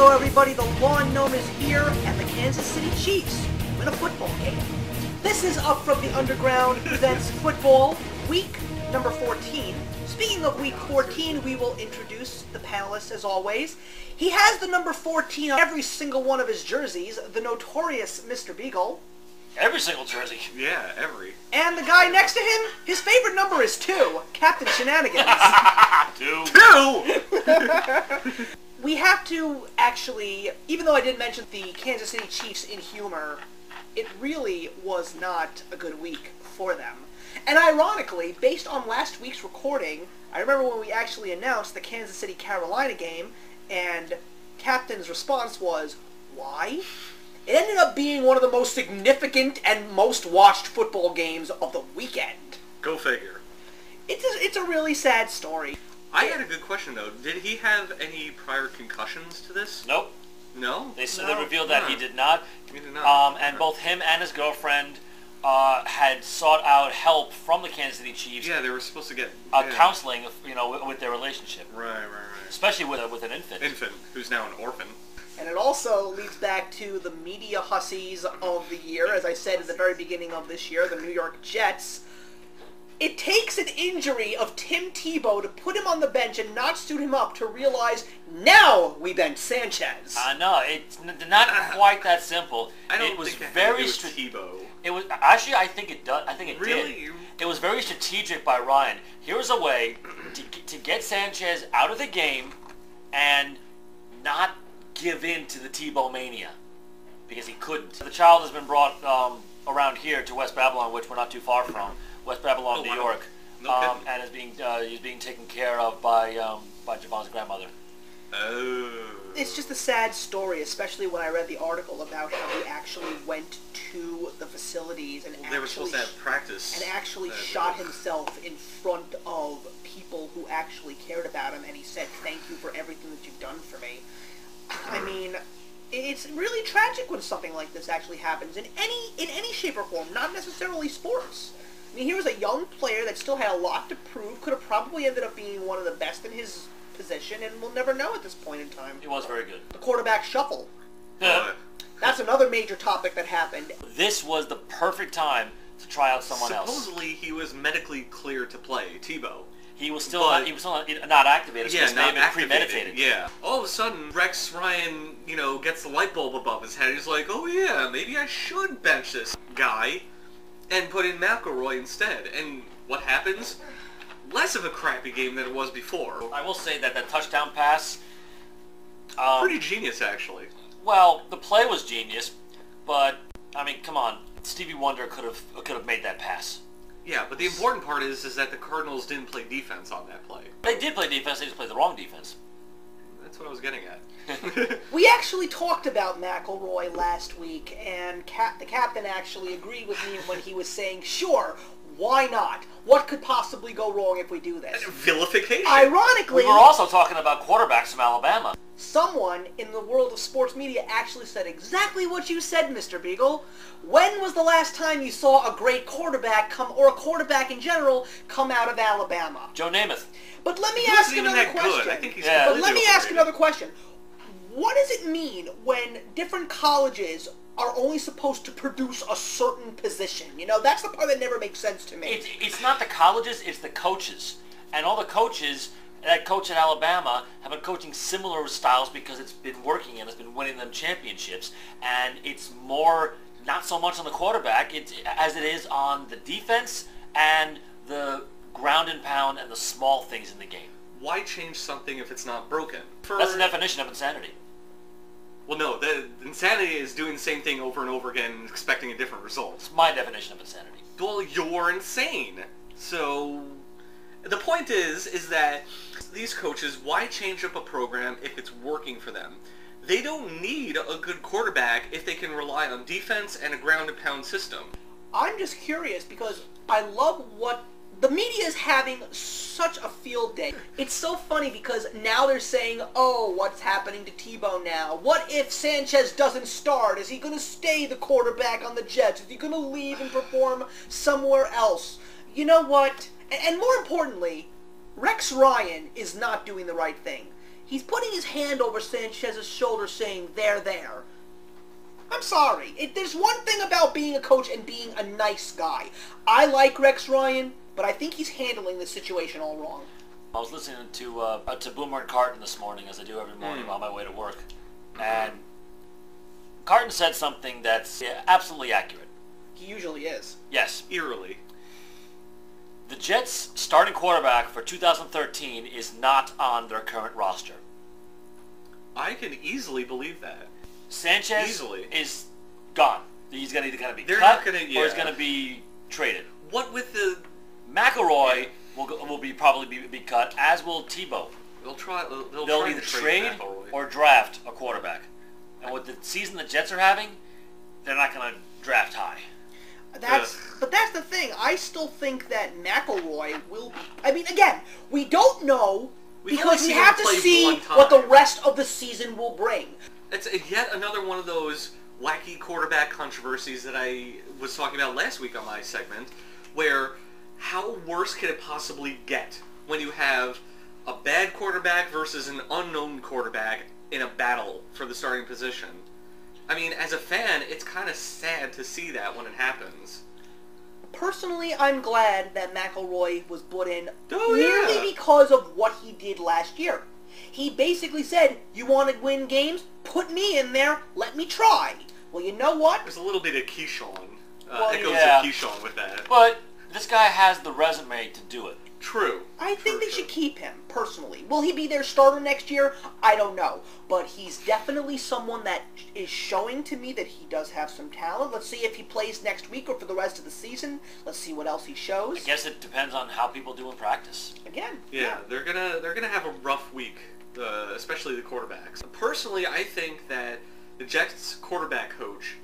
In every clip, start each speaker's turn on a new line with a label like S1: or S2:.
S1: Hello everybody, the Lawn Gnome is here, and the Kansas City Chiefs win a football game. This is Up From the Underground presents football, week number 14. Speaking of week 14, we will introduce the panelists as always. He has the number 14 on every single one of his jerseys, the Notorious Mr. Beagle.
S2: Every single jersey.
S3: Yeah, every.
S1: And the guy next to him, his favorite number is 2, Captain Shenanigans.
S2: 2.
S1: We have to actually, even though I did mention the Kansas City Chiefs in humor, it really was not a good week for them. And ironically, based on last week's recording, I remember when we actually announced the Kansas City-Carolina game, and Captain's response was, why? It ended up being one of the most significant and most watched football games of the weekend.
S3: Go figure.
S1: It's a really sad story.
S3: I had a good question, though. Did he have any prior concussions to this?
S2: Nope.
S3: No?
S2: They revealed that he did not.
S3: He did not.
S2: And both him and his girlfriend had sought out help from the Kansas City Chiefs.
S3: Yeah, they were supposed to get
S2: counseling, with their relationship.
S3: Right.
S2: Especially with an infant.
S3: Infant, who's now an orphan.
S1: And it also leads back to the media hussies of the year, as I said at the very beginning of this year, the New York Jets. It takes an injury of Tim Tebow to put him on the bench and not suit him up to realize, now we bench Sanchez.
S2: No, it's not quite that simple.
S3: I don't
S2: it was
S3: think
S2: very
S3: Tebow.
S2: It was actually, I think it does. I think it
S3: really?
S2: did. It was very strategic by Ryan. Here's a way to get Sanchez out of the game and not give in to the Tebow mania, because he couldn't. The child has been brought around here to West Babylon, which we're not too far from. West Babylon, New York, and he's being taken care of by Javon's grandmother.
S3: Oh.
S1: It's just a sad story, especially when I read the article about how he actually went to the facilities and
S3: they were supposed to have practice
S1: and actually shot himself in front of people who actually cared about him, and he said, "Thank you for everything that you've done for me." I mean, it's really tragic when something like this actually happens in any shape or form, not necessarily sports. I mean, he was a young player that still had a lot to prove, could have probably ended up being one of the best in his position, and we'll never know at this point in time.
S2: He was very good.
S1: The quarterback shuffle. That's another major topic that happened.
S2: This was the perfect time to try out someone else.
S3: Supposedly, he was medically clear to play, Tebow.
S2: He was still not activated.
S3: Yeah, not activated.
S2: Premeditated.
S3: Yeah. All of a sudden, Rex Ryan, gets the light bulb above his head. He's like, oh yeah, maybe I should bench this guy and put in McElroy instead. And what happens? Less of a crappy game than it was before.
S2: I will say that touchdown pass...
S3: pretty genius, actually.
S2: Well, the play was genius, but, I mean, come on. Stevie Wonder could have made that pass.
S3: Yeah, but the important part is that the Cardinals didn't play defense on that play.
S2: They did play defense, they just played the wrong defense.
S3: That's what I was getting at.
S1: We actually talked about McElroy last week, and the captain actually agreed with me when he was saying, sure, why not? What could possibly go wrong if we do this?
S3: Vilification.
S1: Ironically,
S2: we were also talking about quarterbacks from Alabama.
S1: Someone in the world of sports media actually said exactly what you said, Mr. Beagle. When was the last time you saw a great quarterback or a quarterback in general, come out of Alabama?
S2: Joe Namath.
S1: But let me ask another question.
S3: I think he's
S1: But let me ask another question. What does it mean when different colleges are only supposed to produce a certain position? That's the part that never makes sense to me.
S2: It's not the colleges, it's the coaches. And all the coaches that coach at Alabama have been coaching similar styles because it's been working and it's been winning them championships. And it's more, not so much on the quarterback, as it is on the defense and the ground and pound and the small things in the game.
S3: Why change something if it's not broken?
S2: That's the definition of insanity.
S3: Well, no, the insanity is doing the same thing over and over again and expecting a different result.
S2: It's my definition of insanity.
S3: Well, you're insane. So, the point is that these coaches, why change up a program if it's working for them? They don't need a good quarterback if they can rely on defense and a ground and pound system.
S1: I'm just curious because I love what the media is having such a field day. It's so funny because now they're saying, oh, what's happening to Tebow now? What if Sanchez doesn't start? Is he going to stay the quarterback on the Jets? Is he going to leave and perform somewhere else? You know what? And more importantly, Rex Ryan is not doing the right thing. He's putting his hand over Sanchez's shoulder saying, there. I'm sorry. There's one thing about being a coach and being a nice guy. I like Rex Ryan, but I think he's handling the situation all wrong.
S2: I was listening to Boomer and Carton this morning, as I do every morning on my way to work. And Carton said something that's absolutely accurate.
S1: He usually is.
S2: Yes.
S3: Eerily.
S2: The Jets' starting quarterback for 2013 is not on their current roster.
S3: I can easily believe that.
S2: Sanchez is gone. He's going to either be
S3: They're
S2: cut
S3: not gonna,
S2: or he's going to be traded.
S3: What with the...
S2: McElroy will probably be cut, as will Tebow.
S3: They'll try
S2: Either
S3: to
S2: trade
S3: McElroy.
S2: or draft a quarterback. And with the season the Jets are having, they're not going to draft high.
S1: But that's the thing. I still think that McElroy will be... I mean, again, we don't know because we have to see what the rest of the season will bring.
S3: It's yet another one of those wacky quarterback controversies that I was talking about last week on my segment, where how worse could it possibly get when you have a bad quarterback versus an unknown quarterback in a battle for the starting position? I mean, as a fan, it's kind of sad to see that when it happens.
S1: Personally, I'm glad that McElroy was put in
S3: yeah.
S1: merely because of what he did last year. He basically said, you want to win games? Put me in there. Let me try. Well, you know what?
S3: There's a little bit of Keyshawn.
S1: Well,
S3: Echoes
S2: yeah.
S3: of Keyshawn with that.
S2: But this guy has the resume to do it.
S3: True.
S1: I think they should keep him, personally. Will he be their starter next year? I don't know. But he's definitely someone that is showing to me that he does have some talent. Let's see if he plays next week or for the rest of the season. Let's see what else he shows.
S2: I guess it depends on how people do in practice.
S1: Again.
S3: Yeah, they're gonna have a rough week, especially the quarterbacks. Personally, I think that the Jets quarterback coach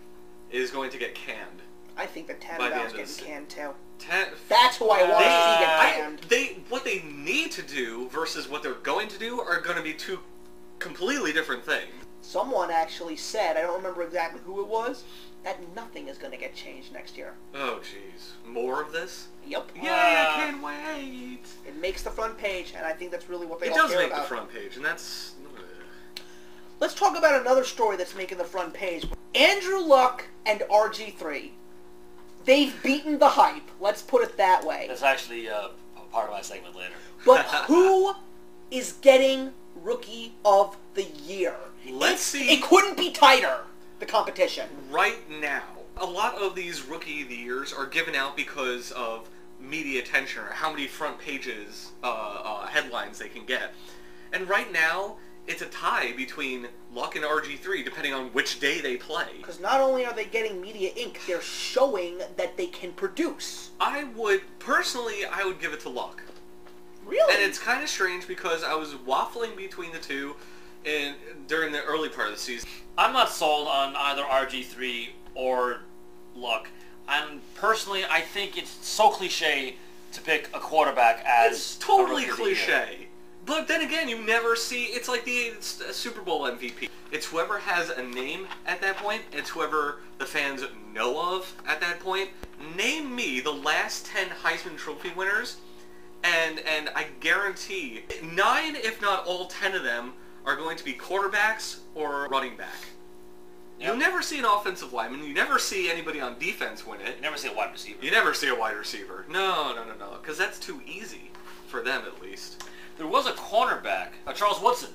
S3: is going to get canned.
S1: I think that
S3: By the
S1: Tannenbaum's
S3: end of
S1: getting canned too.
S3: Ten-
S1: That's who I want to see get canned.
S3: What they need to do versus what they're going to do are going to be two completely different things.
S1: Someone actually said, I don't remember exactly who it was, that nothing is going to get changed next year.
S3: Oh, jeez. More of this?
S1: Yep.
S3: Yay, I can't wait!
S1: It makes the front page, and I think that's really what they
S3: It
S1: all
S3: does
S1: care
S3: make
S1: about.
S3: the front page, and that's...
S1: Let's talk about another story that's making the front page. Andrew Luck and RG3. They've beaten the hype. Let's put it that way.
S2: That's actually part of my segment later.
S1: But who is getting Rookie of the Year?
S3: Let's see.
S1: It couldn't be tighter, the competition.
S3: Right now, a lot of these Rookie of the Years are given out because of media attention or how many front pages headlines they can get. And right now, it's a tie between Luck and RG3, depending on which day they play.
S1: Because not only are they getting media ink, they're showing that they can produce.
S3: I would give it to Luck.
S1: Really?
S3: And it's kind of strange because I was waffling between the two during the early part of the season.
S2: I'm not sold on either RG3 or Luck. And personally, I think it's so cliche to pick a quarterback as
S3: It's totally
S2: a Rookie of the Year.
S3: cliche. But then again, you never see... It's like the Super Bowl MVP. It's whoever has a name at that point. It's whoever the fans know of at that point. Name me the last 10 Heisman Trophy winners, and I guarantee 9, if not all 10 of them, are going to be quarterbacks or running back.
S2: Yep.
S3: You never see an offensive lineman. You never see anybody on defense win it.
S2: You never see a wide receiver.
S3: You never see a wide receiver. No, because that's too easy. For them, at least.
S2: There was a cornerback, Charles Woodson.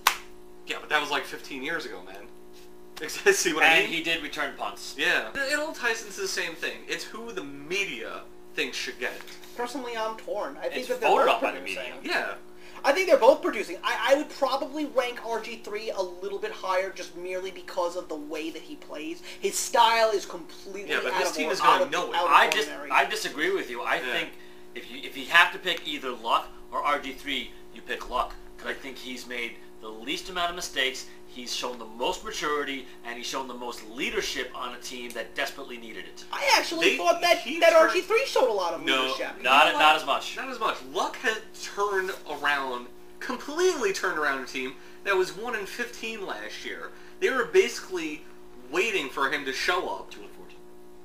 S3: Yeah, but that was like 15 years ago, man. See what I mean?
S2: And he did return punts.
S3: Yeah. It all ties into the same thing. It's who the media thinks should get it.
S1: Personally, I'm torn. I think
S2: It's
S1: that they're
S2: voted
S1: both
S2: on by the
S1: producing.
S2: media.
S3: Yeah.
S1: I think they're both producing. I would probably rank RG3 a little bit higher just merely because of the way that he plays. His style is completely
S3: Yeah, but
S1: out
S3: this
S1: of
S3: team
S1: or-
S3: is going
S1: out of-
S3: nowhere.
S1: out of ordinary.
S2: I disagree with you. I think if you have to pick either Luck or RG3, you pick Luck. Because I think he's made the least amount of mistakes, he's shown the most maturity, and he's shown the most leadership on a team that desperately needed it.
S1: I actually thought that
S3: he
S1: RG3 showed a lot of
S3: No.
S1: leadership.
S2: Not as much.
S3: Not as much. Luck has completely turned around a team that was 1-15 last year. They were basically waiting for him to show up.
S2: 2 and 14.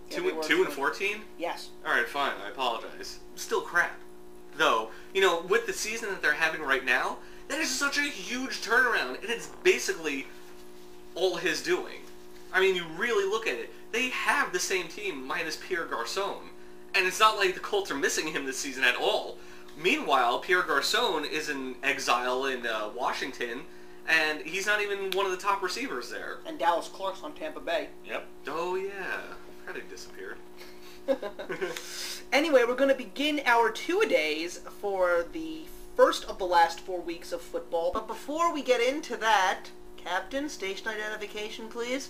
S1: Yeah, they were
S3: 2-14?
S1: Yes.
S3: Alright, fine. I apologize. Still crap. Though, with the season that they're having right now, That is such a huge turnaround, and it's basically all his doing. I mean, you really look at it. They have the same team minus Pierre Garçon, and it's not like the Colts are missing him this season at all. Meanwhile, Pierre Garçon is in exile in Washington, and he's not even one of the top receivers there.
S1: And Dallas Clark's on Tampa Bay.
S3: Yep. Oh, yeah. Credit disappeared.
S1: Anyway, we're going to begin our two-a-days for the first of the last 4 weeks of football. But before we get into that, Captain, station identification, please.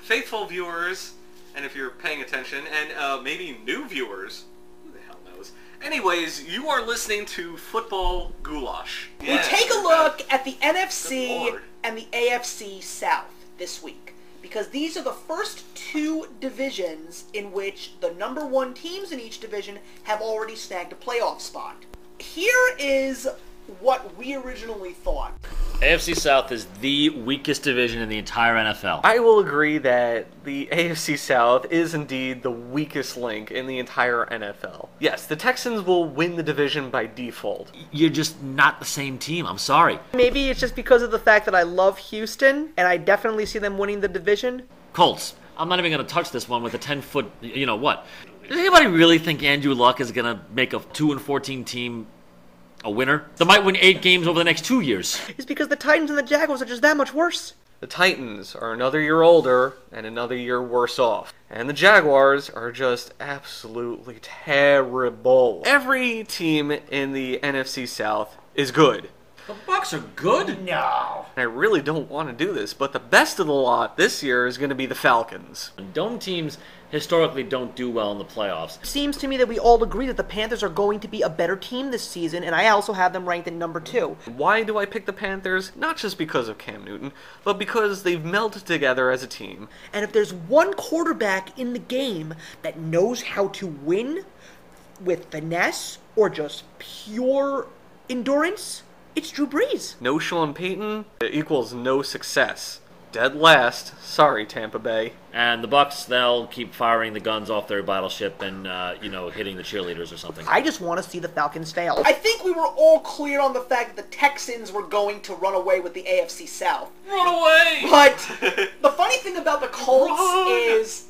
S3: Faithful viewers, and if you're paying attention, and maybe new viewers, who the hell knows? Anyways, you are listening to Football Goulash.
S1: We take a look at the NFC and the AFC South this week, because these are the first two divisions in which the number one teams in each division have already snagged a playoff spot. Here is what we originally thought.
S2: AFC South is the weakest division in the entire NFL.
S4: I will agree that the AFC South is indeed the weakest link in the entire NFL. Yes, the Texans will win the division by default.
S2: You're just not the same team. I'm sorry.
S1: Maybe it's just because of the fact that I love Houston, and I definitely see them winning the division.
S2: Colts. I'm not even going to touch this one with a 10-foot, you know what. Does anybody really think Andrew Luck is going to make a 2-14 team a winner? They might win 8 games over the next 2 years.
S1: It's because the Titans and the Jaguars are just that much worse.
S4: The Titans are another year older and another year worse off. And the Jaguars are just absolutely terrible. Every team in the NFC South is good.
S2: The Bucs are good?
S1: No.
S4: I really don't want to do this, but the best of the lot this year is going to be the Falcons.
S2: Dome teams historically don't do well in the playoffs.
S1: It seems to me that we all agree that the Panthers are going to be a better team this season, and I also have them ranked at number 2.
S4: Why do I pick the Panthers? Not just because of Cam Newton, but because they've melded together as a team.
S1: And if there's one quarterback in the game that knows how to win with finesse or just pure endurance, it's Drew Brees.
S4: No Sean Payton equals no success. Dead last. Sorry, Tampa Bay.
S2: And the Bucs, they'll keep firing the guns off their battleship and, hitting the cheerleaders or something.
S1: I just want to see the Falcons fail. I think we were all clear on the fact that the Texans were going to run away with the AFC South.
S3: Run away!
S1: But the funny thing about the Colts is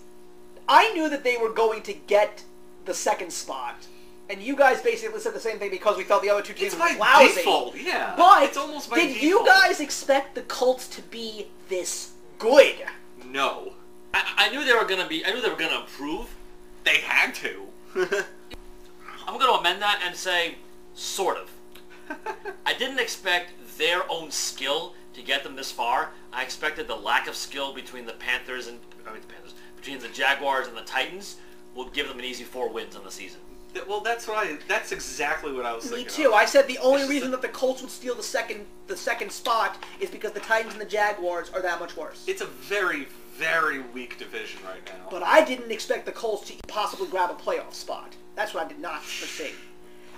S1: I knew that they were going to get the second spot. And you guys basically said the same thing because we felt the other two teams were lousy.
S3: Default, yeah.
S1: But
S3: it's almost by
S1: did
S3: default.
S1: you guys expect the Colts to be this good?
S3: No.
S2: I knew they were going to be, I knew they were going to improve.
S3: They had to.
S2: I'm going to amend that and say, sort of. I didn't expect their own skill to get them this far. I expected the lack of skill between between the Jaguars and the Titans will give them an easy 4 wins on the season.
S3: Well, that's exactly what I was thinking.
S1: Me too.
S3: Of.
S1: I said the only reason that the Colts would steal the second spot is because the Titans and the Jaguars are that much worse.
S3: It's a very, very weak division right now.
S1: But I didn't expect the Colts to possibly grab a playoff spot. That's what I did not foresee.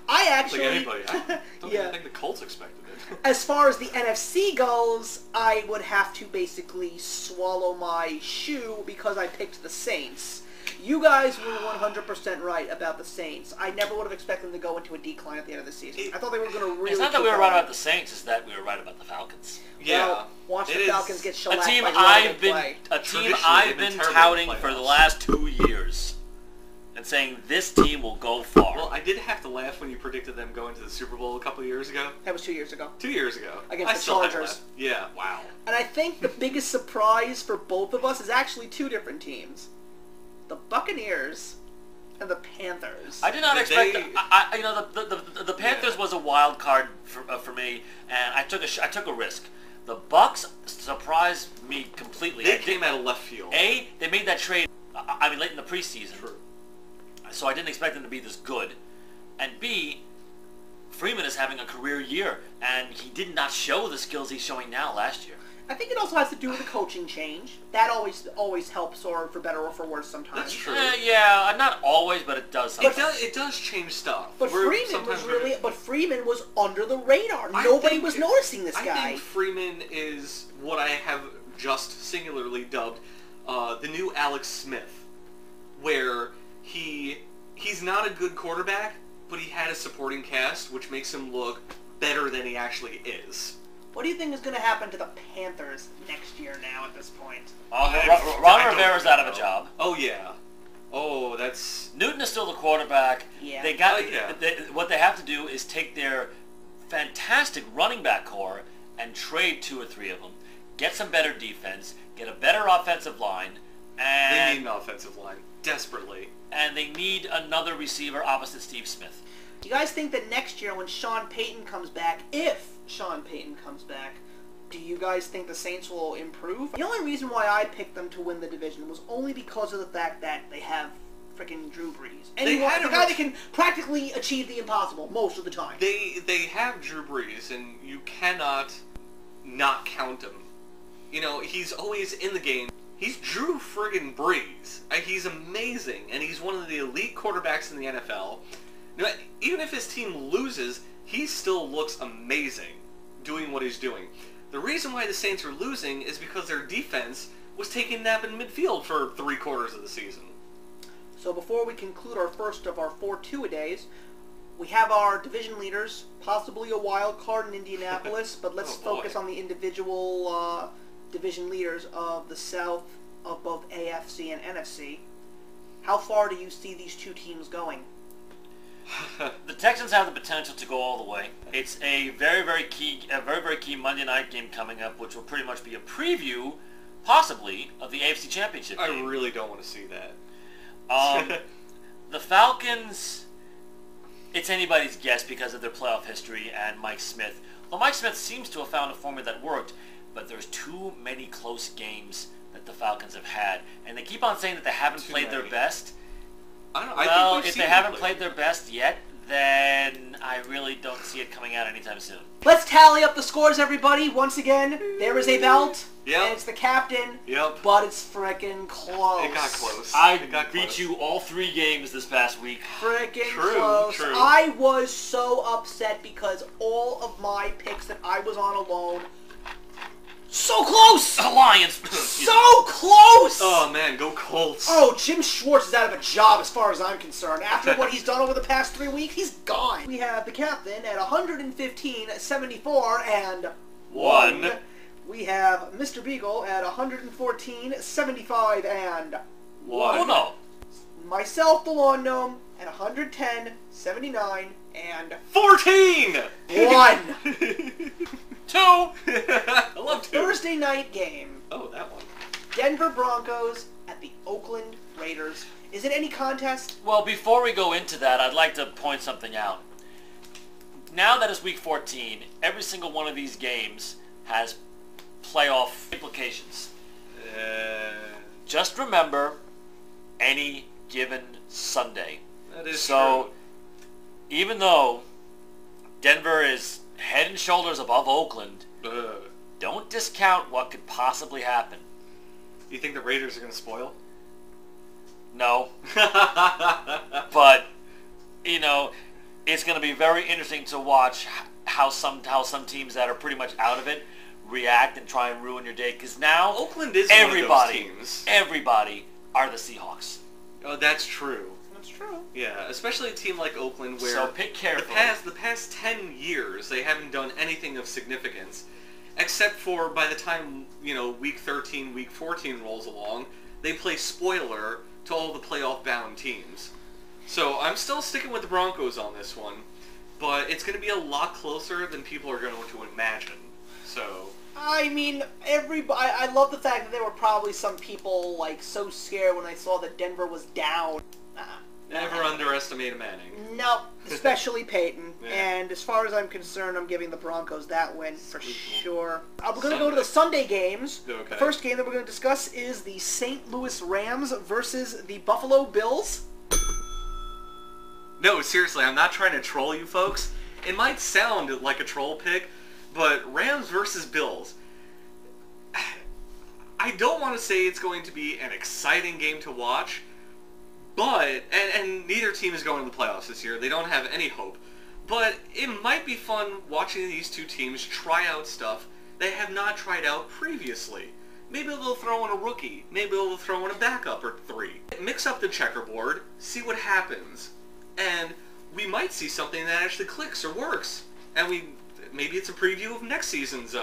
S1: I actually...
S3: Like anybody. I don't even think the Colts expected it.
S1: As far as the NFC goes, I would have to basically swallow my shoe because I picked the Saints. You guys were 100% right about the Saints. I never would have expected them to go into a decline at the end of the season. I thought they were going to really...
S2: It's not that we were right about the Saints, it's that we were right about the Falcons.
S3: Yeah.
S1: Well, watch the Falcons get shellacked
S2: A team
S1: by
S2: I've been
S3: Traditionally,
S2: I've
S3: they've
S2: been
S3: terrible
S2: touting
S3: in
S2: for the
S3: playoffs.
S2: last 2 years. And saying this team will go far.
S3: Well, I did have to laugh when you predicted them going to the Super Bowl a couple of years ago.
S1: That was 2 years ago.
S3: 2 years ago.
S1: Against
S3: I
S1: the
S3: still had to
S1: Chargers.
S3: laugh. Yeah, wow.
S1: And I think the biggest surprise for both of us is actually 2 different teams. The Buccaneers and the Panthers.
S2: I did not
S3: Did
S2: expect.
S3: they-
S2: The Panthers was a wild card for me, and I took a risk. The Bucs surprised me completely.
S3: They came out of left field.
S2: They made that trade. Late in the preseason.
S3: True.
S2: So I didn't expect them to be this good. And B, Freeman is having a career year, and he did not show the skills he's showing now last year.
S1: I think it also has to do with the coaching change. That always helps, or for better or for worse sometimes.
S3: That's true.
S2: Yeah, not always, but it does.
S3: It does change stuff.
S1: But Freeman was under the radar. Nobody was noticing this guy.
S3: I think Freeman is what I have just singularly dubbed the new Alex Smith, where he's not a good quarterback, but he had a supporting cast, which makes him look better than he actually is.
S1: What do you think is going to happen to the Panthers next year now at this point?
S2: Ron Rivera's out of a job.
S3: Oh, yeah. Oh, that's...
S2: Newton is still the quarterback.
S1: Yeah.
S2: They got
S3: yeah.
S2: What they have to do is take their fantastic running back core and trade 2 or 3 of them, get some better defense, get a better offensive line, and
S3: They need an offensive line. Desperately.
S2: And they need another receiver opposite Steve Smith.
S1: Do you guys think that next year when Sean Payton comes back, if Sean Payton comes back, do you guys think the Saints will improve? The only reason why I picked them to win the division was only because of the fact that they have freaking Drew Brees. And the guy that can practically achieve the impossible most of the time.
S3: They have Drew Brees, and you cannot not count him. You know, he's always in the game. He's Drew friggin' Brees. He's amazing, and he's one of the elite quarterbacks in the NFL. Even if his team loses, he still looks amazing doing what he's doing. The reason why the Saints are losing is because their defense was taking a nap in midfield for 3/4 of the season.
S1: So before we conclude our first of our 4 two-a-days, we have our division leaders, possibly a wild card in Indianapolis, but let's focus on the individual division leaders of the South, of both AFC and NFC. How far do you see these two teams going?
S2: The Texans have the potential to go all the way. It's a very key Monday night game coming up, which will pretty much be a preview, possibly, of the AFC Championship game.
S3: I really don't want to see that.
S2: The Falcons, it's anybody's guess because of their playoff history and Mike Smith. Well, Mike Smith seems to have found a formula that worked, but there's too many close games that the Falcons have had, and they keep on saying that they haven't played their best. Well, if they haven't played their best yet, then I really don't see it coming out anytime soon.
S1: Let's tally up the scores, everybody. Once again, there is a belt, and it's the captain, but it's frickin' close.
S3: It got close.
S2: I beat you all 3 games this past week.
S1: Frickin' close.
S3: True.
S1: I was so upset because all of my picks that I was on alone, so close!
S2: Alliance!
S1: So close!
S3: Oh man, go Colts.
S1: Oh, Jim Schwartz is out of a job as far as I'm concerned. After what he's done over the past 3 weeks, he's gone. We have the captain at 115, 74, and
S2: 1.
S1: We have Mr. Beagle at 114, 75, and
S2: 1. Oh no.
S1: Myself, the Lawn Gnome, at 110, 79, and
S3: 14!
S1: 1.
S2: 2!
S3: I love 2.
S1: Thursday night game.
S3: Oh, that one.
S1: Denver Broncos at the Oakland Raiders. Is it any contest?
S2: Well, before we go into that, I'd like to point something out. Now that it's week 14, every single one of these games has playoff implications. Just remember, any given Sunday.
S3: That is
S2: so, even though Denver is head and shoulders above Oakland, don't discount what could possibly happen.
S3: You think the Raiders are going to spoil?
S2: No. But, you know, it's going to be very interesting to watch how some teams that are pretty much out of it react and try and ruin your day. Because now,
S3: Oakland is one of those teams.
S2: Everybody are the Seahawks.
S3: Oh, that's true.
S1: That's true.
S3: Yeah, especially a team like Oakland where
S2: so pick carefully.
S3: The past 10 years they haven't done anything of significance, except for by the time, you know, week 13, week 14 rolls along, they play spoiler to all the playoff-bound teams. So I'm still sticking with the Broncos on this one, but it's going to be a lot closer than people are going to imagine. So...
S1: I mean, I love the fact that there were probably some people, like, so scared when I saw that Denver was down.
S3: Never underestimate Manning.
S1: No, especially Peyton.
S3: Yeah.
S1: And as far as I'm concerned, I'm giving the Broncos that win for sure. We're going to go to the Sunday games.
S3: Okay.
S1: The first game that we're going to discuss is the St. Louis Rams versus the Buffalo Bills.
S3: No, seriously, I'm not trying to troll you folks. It might sound like a troll pick, but Rams versus Bills. I don't want to say it's going to be an exciting game to watch, but, and neither team is going to the playoffs this year. They don't have any hope. But it might be fun watching these two teams try out stuff they have not tried out previously. Maybe they'll throw in a rookie. Maybe they'll throw in a backup or 3. Mix up the checkerboard, see what happens. And we might see something that actually clicks or works. And we maybe it's a preview of next season's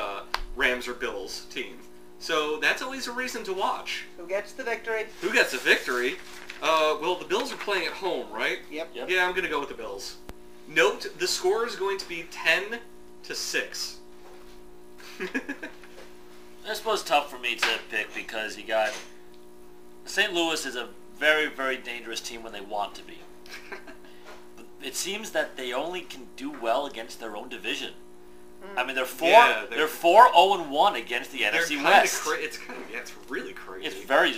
S3: Rams or Bills team. So that's always a reason to watch.
S1: Who gets the victory?
S3: Who gets the victory? Well, the Bills are playing at home, right?
S1: Yep.
S3: Yeah, I'm going to go with the Bills. Note, the score is going to be 10-6.
S2: This was tough for me to pick because you got... St. Louis is a very, very dangerous team when they want to be. But it seems that they only can do well against their own division. I mean, they're 4-0-1 against the NFC West.
S3: It's really crazy.
S2: It's very,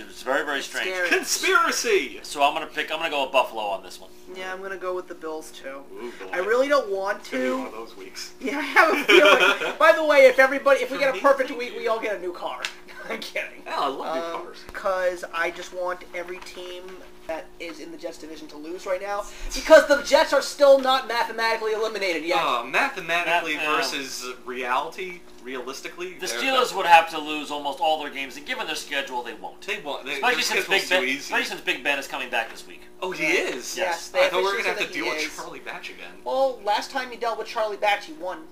S2: very strange.
S1: Scary.
S3: Conspiracy.
S2: So I'm gonna go with Buffalo on this one.
S1: Yeah, I'm gonna go with the Bills too.
S3: Ooh, boy.
S1: I really don't want
S3: It's gonna be one
S1: to.
S3: of those weeks.
S1: Yeah, I have a feeling. By the way, if we get a perfect week, we all get a new car. I'm kidding.
S3: Yeah, I love new cars.
S1: Because I just want every team that is in the Jets division to lose right now. Because the Jets are still not mathematically eliminated yet.
S3: Mathematically versus reality, realistically,
S2: The Steelers would have to lose almost all their games, and given their schedule, they won't.
S3: They won't.
S2: Especially since Big Ben is coming back this week.
S3: Oh, he is?
S1: Yes.
S3: I thought we were going to have
S1: officially
S3: to
S1: said
S3: deal
S1: that he
S3: with
S1: is.
S3: Charlie Batch again.
S1: Well, last time he dealt with Charlie Batch, he won.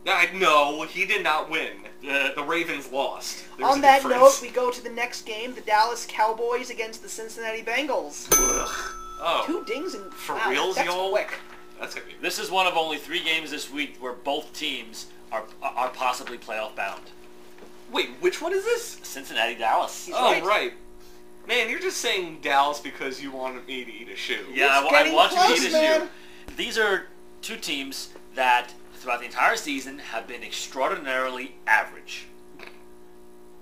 S3: No, he did not win. The Ravens lost. There's
S1: On
S3: a
S1: that
S3: difference.
S1: note, we go to the next game, the Dallas Cowboys against the Cincinnati Bengals.
S3: Ugh. Oh,
S1: 2 dings and
S3: For
S1: wow,
S3: reals,
S1: that's
S3: y'all?
S1: quick.
S3: that's going to be...
S2: This is one of only 3 games this week where both teams are possibly playoff bound.
S3: Wait, which one is this?
S2: Cincinnati, Dallas.
S1: He's
S3: Oh,
S1: right.
S3: right. Man, you're just saying Dallas because you wanted me to eat a shoe.
S2: Yeah,
S1: It's
S2: I
S1: getting
S2: want you to
S1: close,
S2: eat a
S1: man.
S2: shoe. These are 2 teams that throughout the entire season have been extraordinarily average.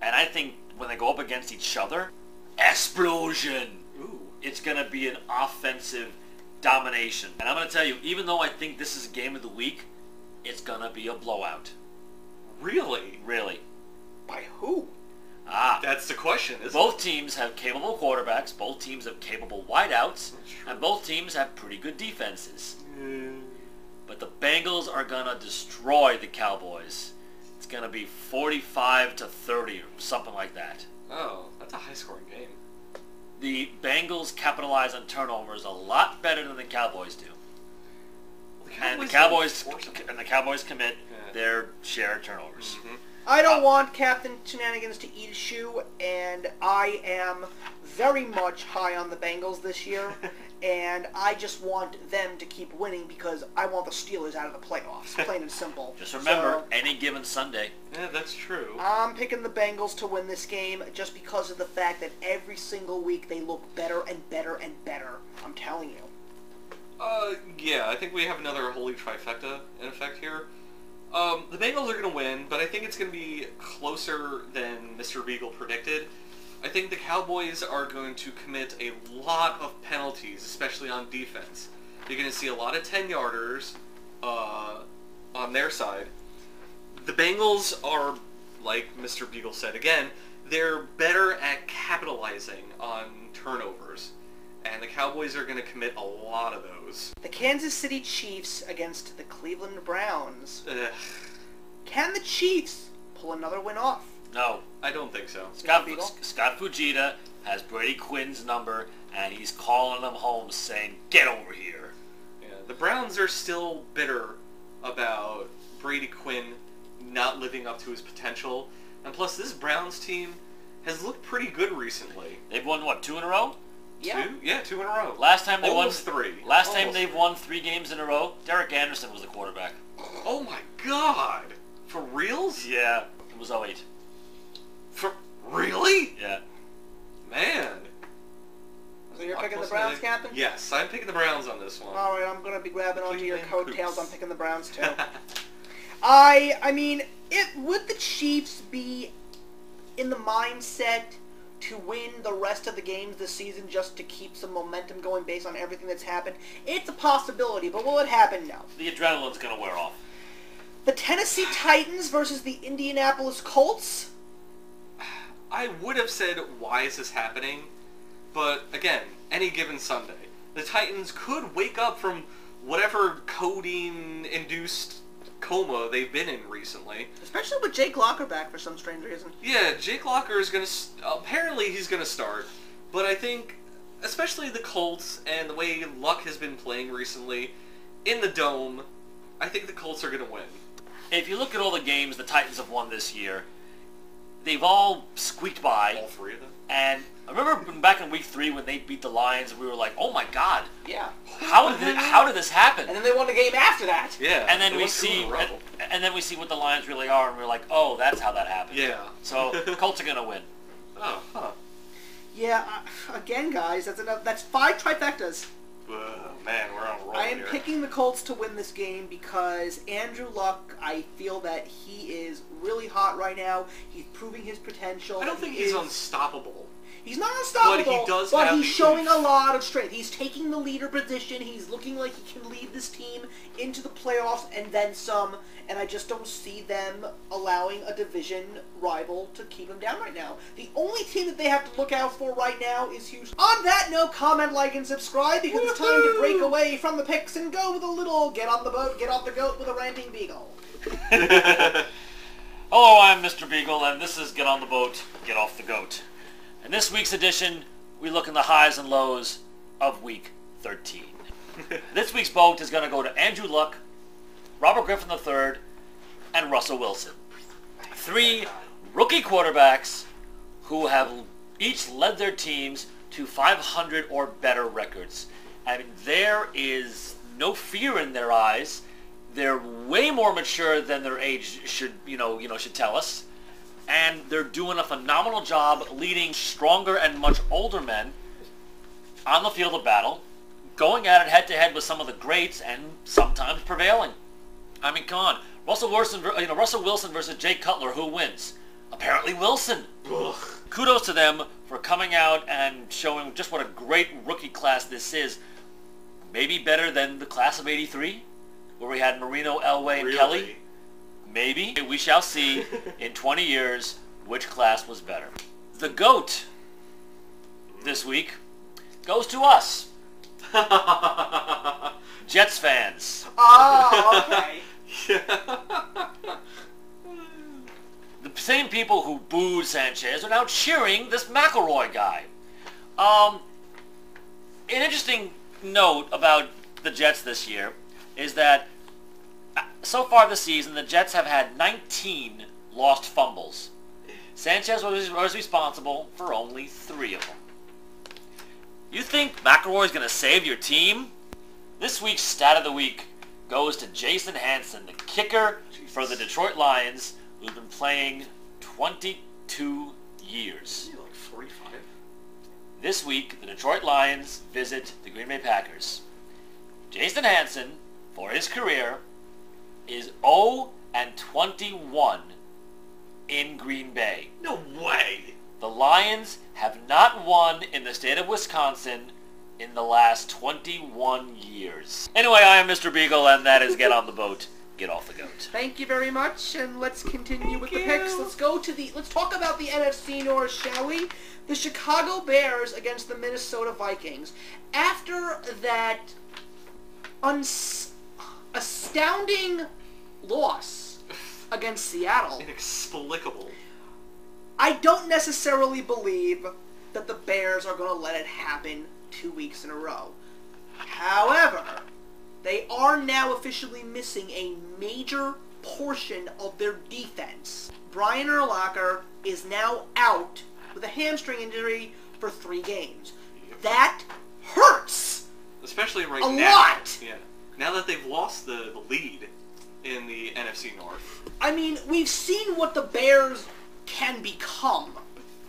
S2: And I think when they go up against each other, explosion.
S3: Ooh.
S2: It's going to be an offensive domination. And I'm going to tell you, even though I think this is a game of the week, it's going to be a blowout.
S3: Really?
S2: Really.
S1: By who?
S3: That's the question, isn't
S2: Both teams have capable quarterbacks, both teams have capable wideouts, and both teams have pretty good defenses.
S3: it?
S2: But the Bengals are going to destroy the Cowboys. It's going to be 45-30 or something like that.
S3: Oh, that's a high-scoring game.
S2: The Bengals capitalize on turnovers a lot better than the Cowboys do. And the Cowboys commit their share of turnovers.
S3: Mm-hmm.
S1: I don't want Captain Shenanigans to eat a shoe, and I am very much high on the Bengals this year, and I just want them to keep winning because I want the Steelers out of the playoffs, plain and simple.
S2: Just remember,
S1: So,
S2: any given Sunday.
S3: Yeah, that's true.
S1: I'm picking the Bengals to win this game just because of the fact that every single week they look better and better and better. I'm telling you.
S3: Yeah, I think we have another holy trifecta in effect here. The Bengals are going to win, but I think it's going to be closer than Mr. Beagle predicted. I think the Cowboys are going to commit a lot of penalties, especially on defense. You're going to see a lot of 10-yarders on their side. The Bengals are, like Mr. Beagle said again, they're better at capitalizing on turnovers. And the Cowboys are going to commit a lot of those.
S1: The Kansas City Chiefs against the Cleveland Browns.
S3: Ugh,
S1: Can the Chiefs pull another win off?
S2: No.
S3: I don't think so.
S2: Scott
S1: Beagle?
S2: Fujita has Brady Quinn's number, and he's calling them home saying, get over here.
S3: Yeah, the Browns are still bitter about Brady Quinn not living up to his potential. And plus, this Browns team has looked pretty good recently.
S2: They've won, what, 2 in a row?
S1: Yeah.
S3: 2? Yeah, 2 in a row.
S2: Last time they
S3: Almost
S2: won
S3: 3.
S2: Last time
S3: Almost
S2: they've
S3: 3.
S2: won 3 games in a row, Derek Anderson was the quarterback.
S3: Oh my god! For reals?
S2: Yeah, it was 08.
S3: For really?
S2: Yeah.
S3: Man.
S1: So you're picking the Browns, Captain?
S3: Yes, I'm picking the Browns on this one.
S1: Alright, I'm going to be grabbing onto your
S3: Cleveland
S1: coattails.
S3: Poops.
S1: I'm picking the Browns, too. I mean, would the Chiefs be in the mindset to win the rest of the games this season just to keep some momentum going based on everything that's happened? It's a possibility, but will it happen? No.
S2: The adrenaline's going to wear off.
S1: The Tennessee Titans versus the Indianapolis Colts?
S3: I would have said, why is this happening? But, again, any given Sunday. The Titans could wake up from whatever codeine-induced coma they've been in recently.
S1: Especially with Jake Locker back for some strange reason.
S3: Yeah, Jake Locker is going to... apparently he's going to start. But I think, especially the Colts and the way Luck has been playing recently, in the Dome, I think the Colts are going to win.
S2: if you look at all the games the Titans have won this year, they've all squeaked by.
S3: All three of them?
S2: And I remember back in week 3 when they beat the Lions, we were like, oh my god,
S1: Yeah.
S2: how did this happen?
S1: And then they won the game after that.
S3: Yeah.
S2: And then
S3: they
S2: we
S3: went two in
S2: see,
S3: a row.
S2: and then we see what the Lions really are, and we're like, oh, that's how that happened.
S3: Yeah.
S2: So Colts are gonna win.
S3: Oh, huh.
S1: Yeah, again, guys, that's enough. That's 5 trifectas.
S3: Man, we're on a roll
S1: I am
S3: here.
S1: picking the Colts to win this game because Andrew Luck, I feel that he is really hot right now. He's proving his potential.
S3: I don't think he's unstoppable.
S1: He's not unstoppable,
S3: But he does
S1: but
S3: have
S1: he's
S3: the
S1: showing a
S3: oomph.
S1: lot of strength. He's taking the leader position. He's looking like he can lead this team into the playoffs and then some. And I just don't see them allowing a division rival to keep him down right now. The only team that they have to look out for right now is Houston. On that note, comment, like, and subscribe because it's time to break away from the picks and go with a little get on the boat, get off the goat with a ranting beagle.
S2: Hello, I'm Mr. Beagle, and this is Get on the Boat, Get off the Goat. In this week's edition, we look in the highs and lows of Week 13. This week's boat is going to go to Andrew Luck, Robert Griffin III, and Russell Wilson. 3 rookie quarterbacks who have each led their teams to 500 or better records. I mean, there is no fear in their eyes. They're way more mature than their age should tell us. And they're doing a phenomenal job leading stronger and much older men on the field of battle, going at it head-to-head with some of the greats and sometimes prevailing. I mean, come on. Russell Wilson versus Jay Cutler, who wins? Apparently Wilson.
S3: Ugh.
S2: Kudos to them for coming out and showing just what a great rookie class this is. Maybe better than the class of '83, where we had Marino, Elway, and
S3: Really?
S2: Kelly. Maybe. We shall see in 20 years which class was better. The GOAT this week goes to us, Jets fans.
S1: Oh, okay.
S2: The same people who booed Sanchez are now cheering this McElroy guy. An interesting note about the Jets this year is that so far this season, the Jets have had 19 lost fumbles. Sanchez was responsible for only 3 of them. You think McElroy is going to save your team? This week's stat of the week goes to Jason Hansen, the kicker for the Detroit Lions, who's been playing 22 years.
S3: Is he like 45?
S2: This week, the Detroit Lions visit the Green Bay Packers. Jason Hansen, for his career, is 0-21 in Green Bay.
S3: No way!
S2: The Lions have not won in the state of Wisconsin in the last 21 years. Anyway, I am Mr. Beagle, and that is Get on the Boat, Get off the Goat.
S1: Thank you very much, and let's continue with the picks. Let's talk about the NFC North, shall we? The Chicago Bears against the Minnesota Vikings. After that astounding loss against Seattle,
S3: Inexplicable.
S1: I don't necessarily believe that the Bears are going to let it happen 2 weeks in a row. However, they are now officially missing a major portion of their defense. Brian Urlacher is now out with a hamstring injury for 3 games. That hurts!
S3: Especially right
S1: A
S3: now.
S1: lot!
S3: Yeah. Now that they've lost the lead in the NFC North.
S1: I mean, we've seen what the Bears can become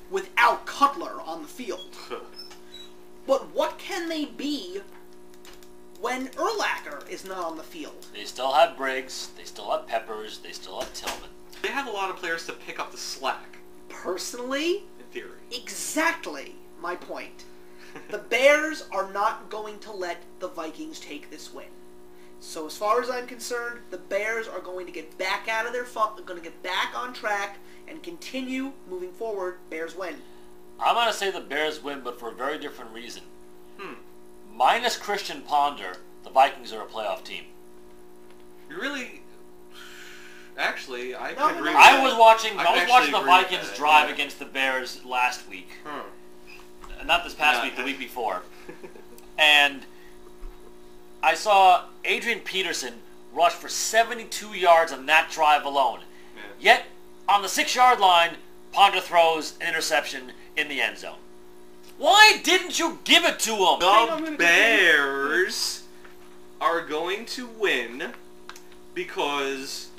S1: without Cutler on the field. But what can they be when Urlacher is not on the field?
S2: They still have Briggs, they still have Peppers, they still have Tillman.
S3: They have a lot of players to pick up the slack,
S1: Personally,
S3: in theory.
S1: exactly my point. The Bears are not going to let the Vikings take this win. So as far as I'm concerned, the Bears are going to get back out of their funk, they're going to get back on track and continue moving forward. Bears win.
S2: I'm going to say the Bears win, but for a very different reason. Minus Christian Ponder, the Vikings are a playoff team.
S3: You really... Actually, I
S1: No,
S3: can
S1: no,
S3: agree
S1: no.
S3: with
S2: I
S3: that.
S2: was watching
S3: I
S2: the
S3: actually agree with
S2: Vikings
S3: that,
S2: drive
S3: yeah.
S2: against the Bears last week.
S3: Huh.
S2: Not this past
S3: Yeah.
S2: week, the week before. And I saw Adrian Peterson rushed for 72 yards on that drive alone.
S3: Yeah.
S2: Yet, on the 6-yard line, Ponder throws an interception in the end zone. Why didn't you give it to him?
S3: The Bears are going to win because,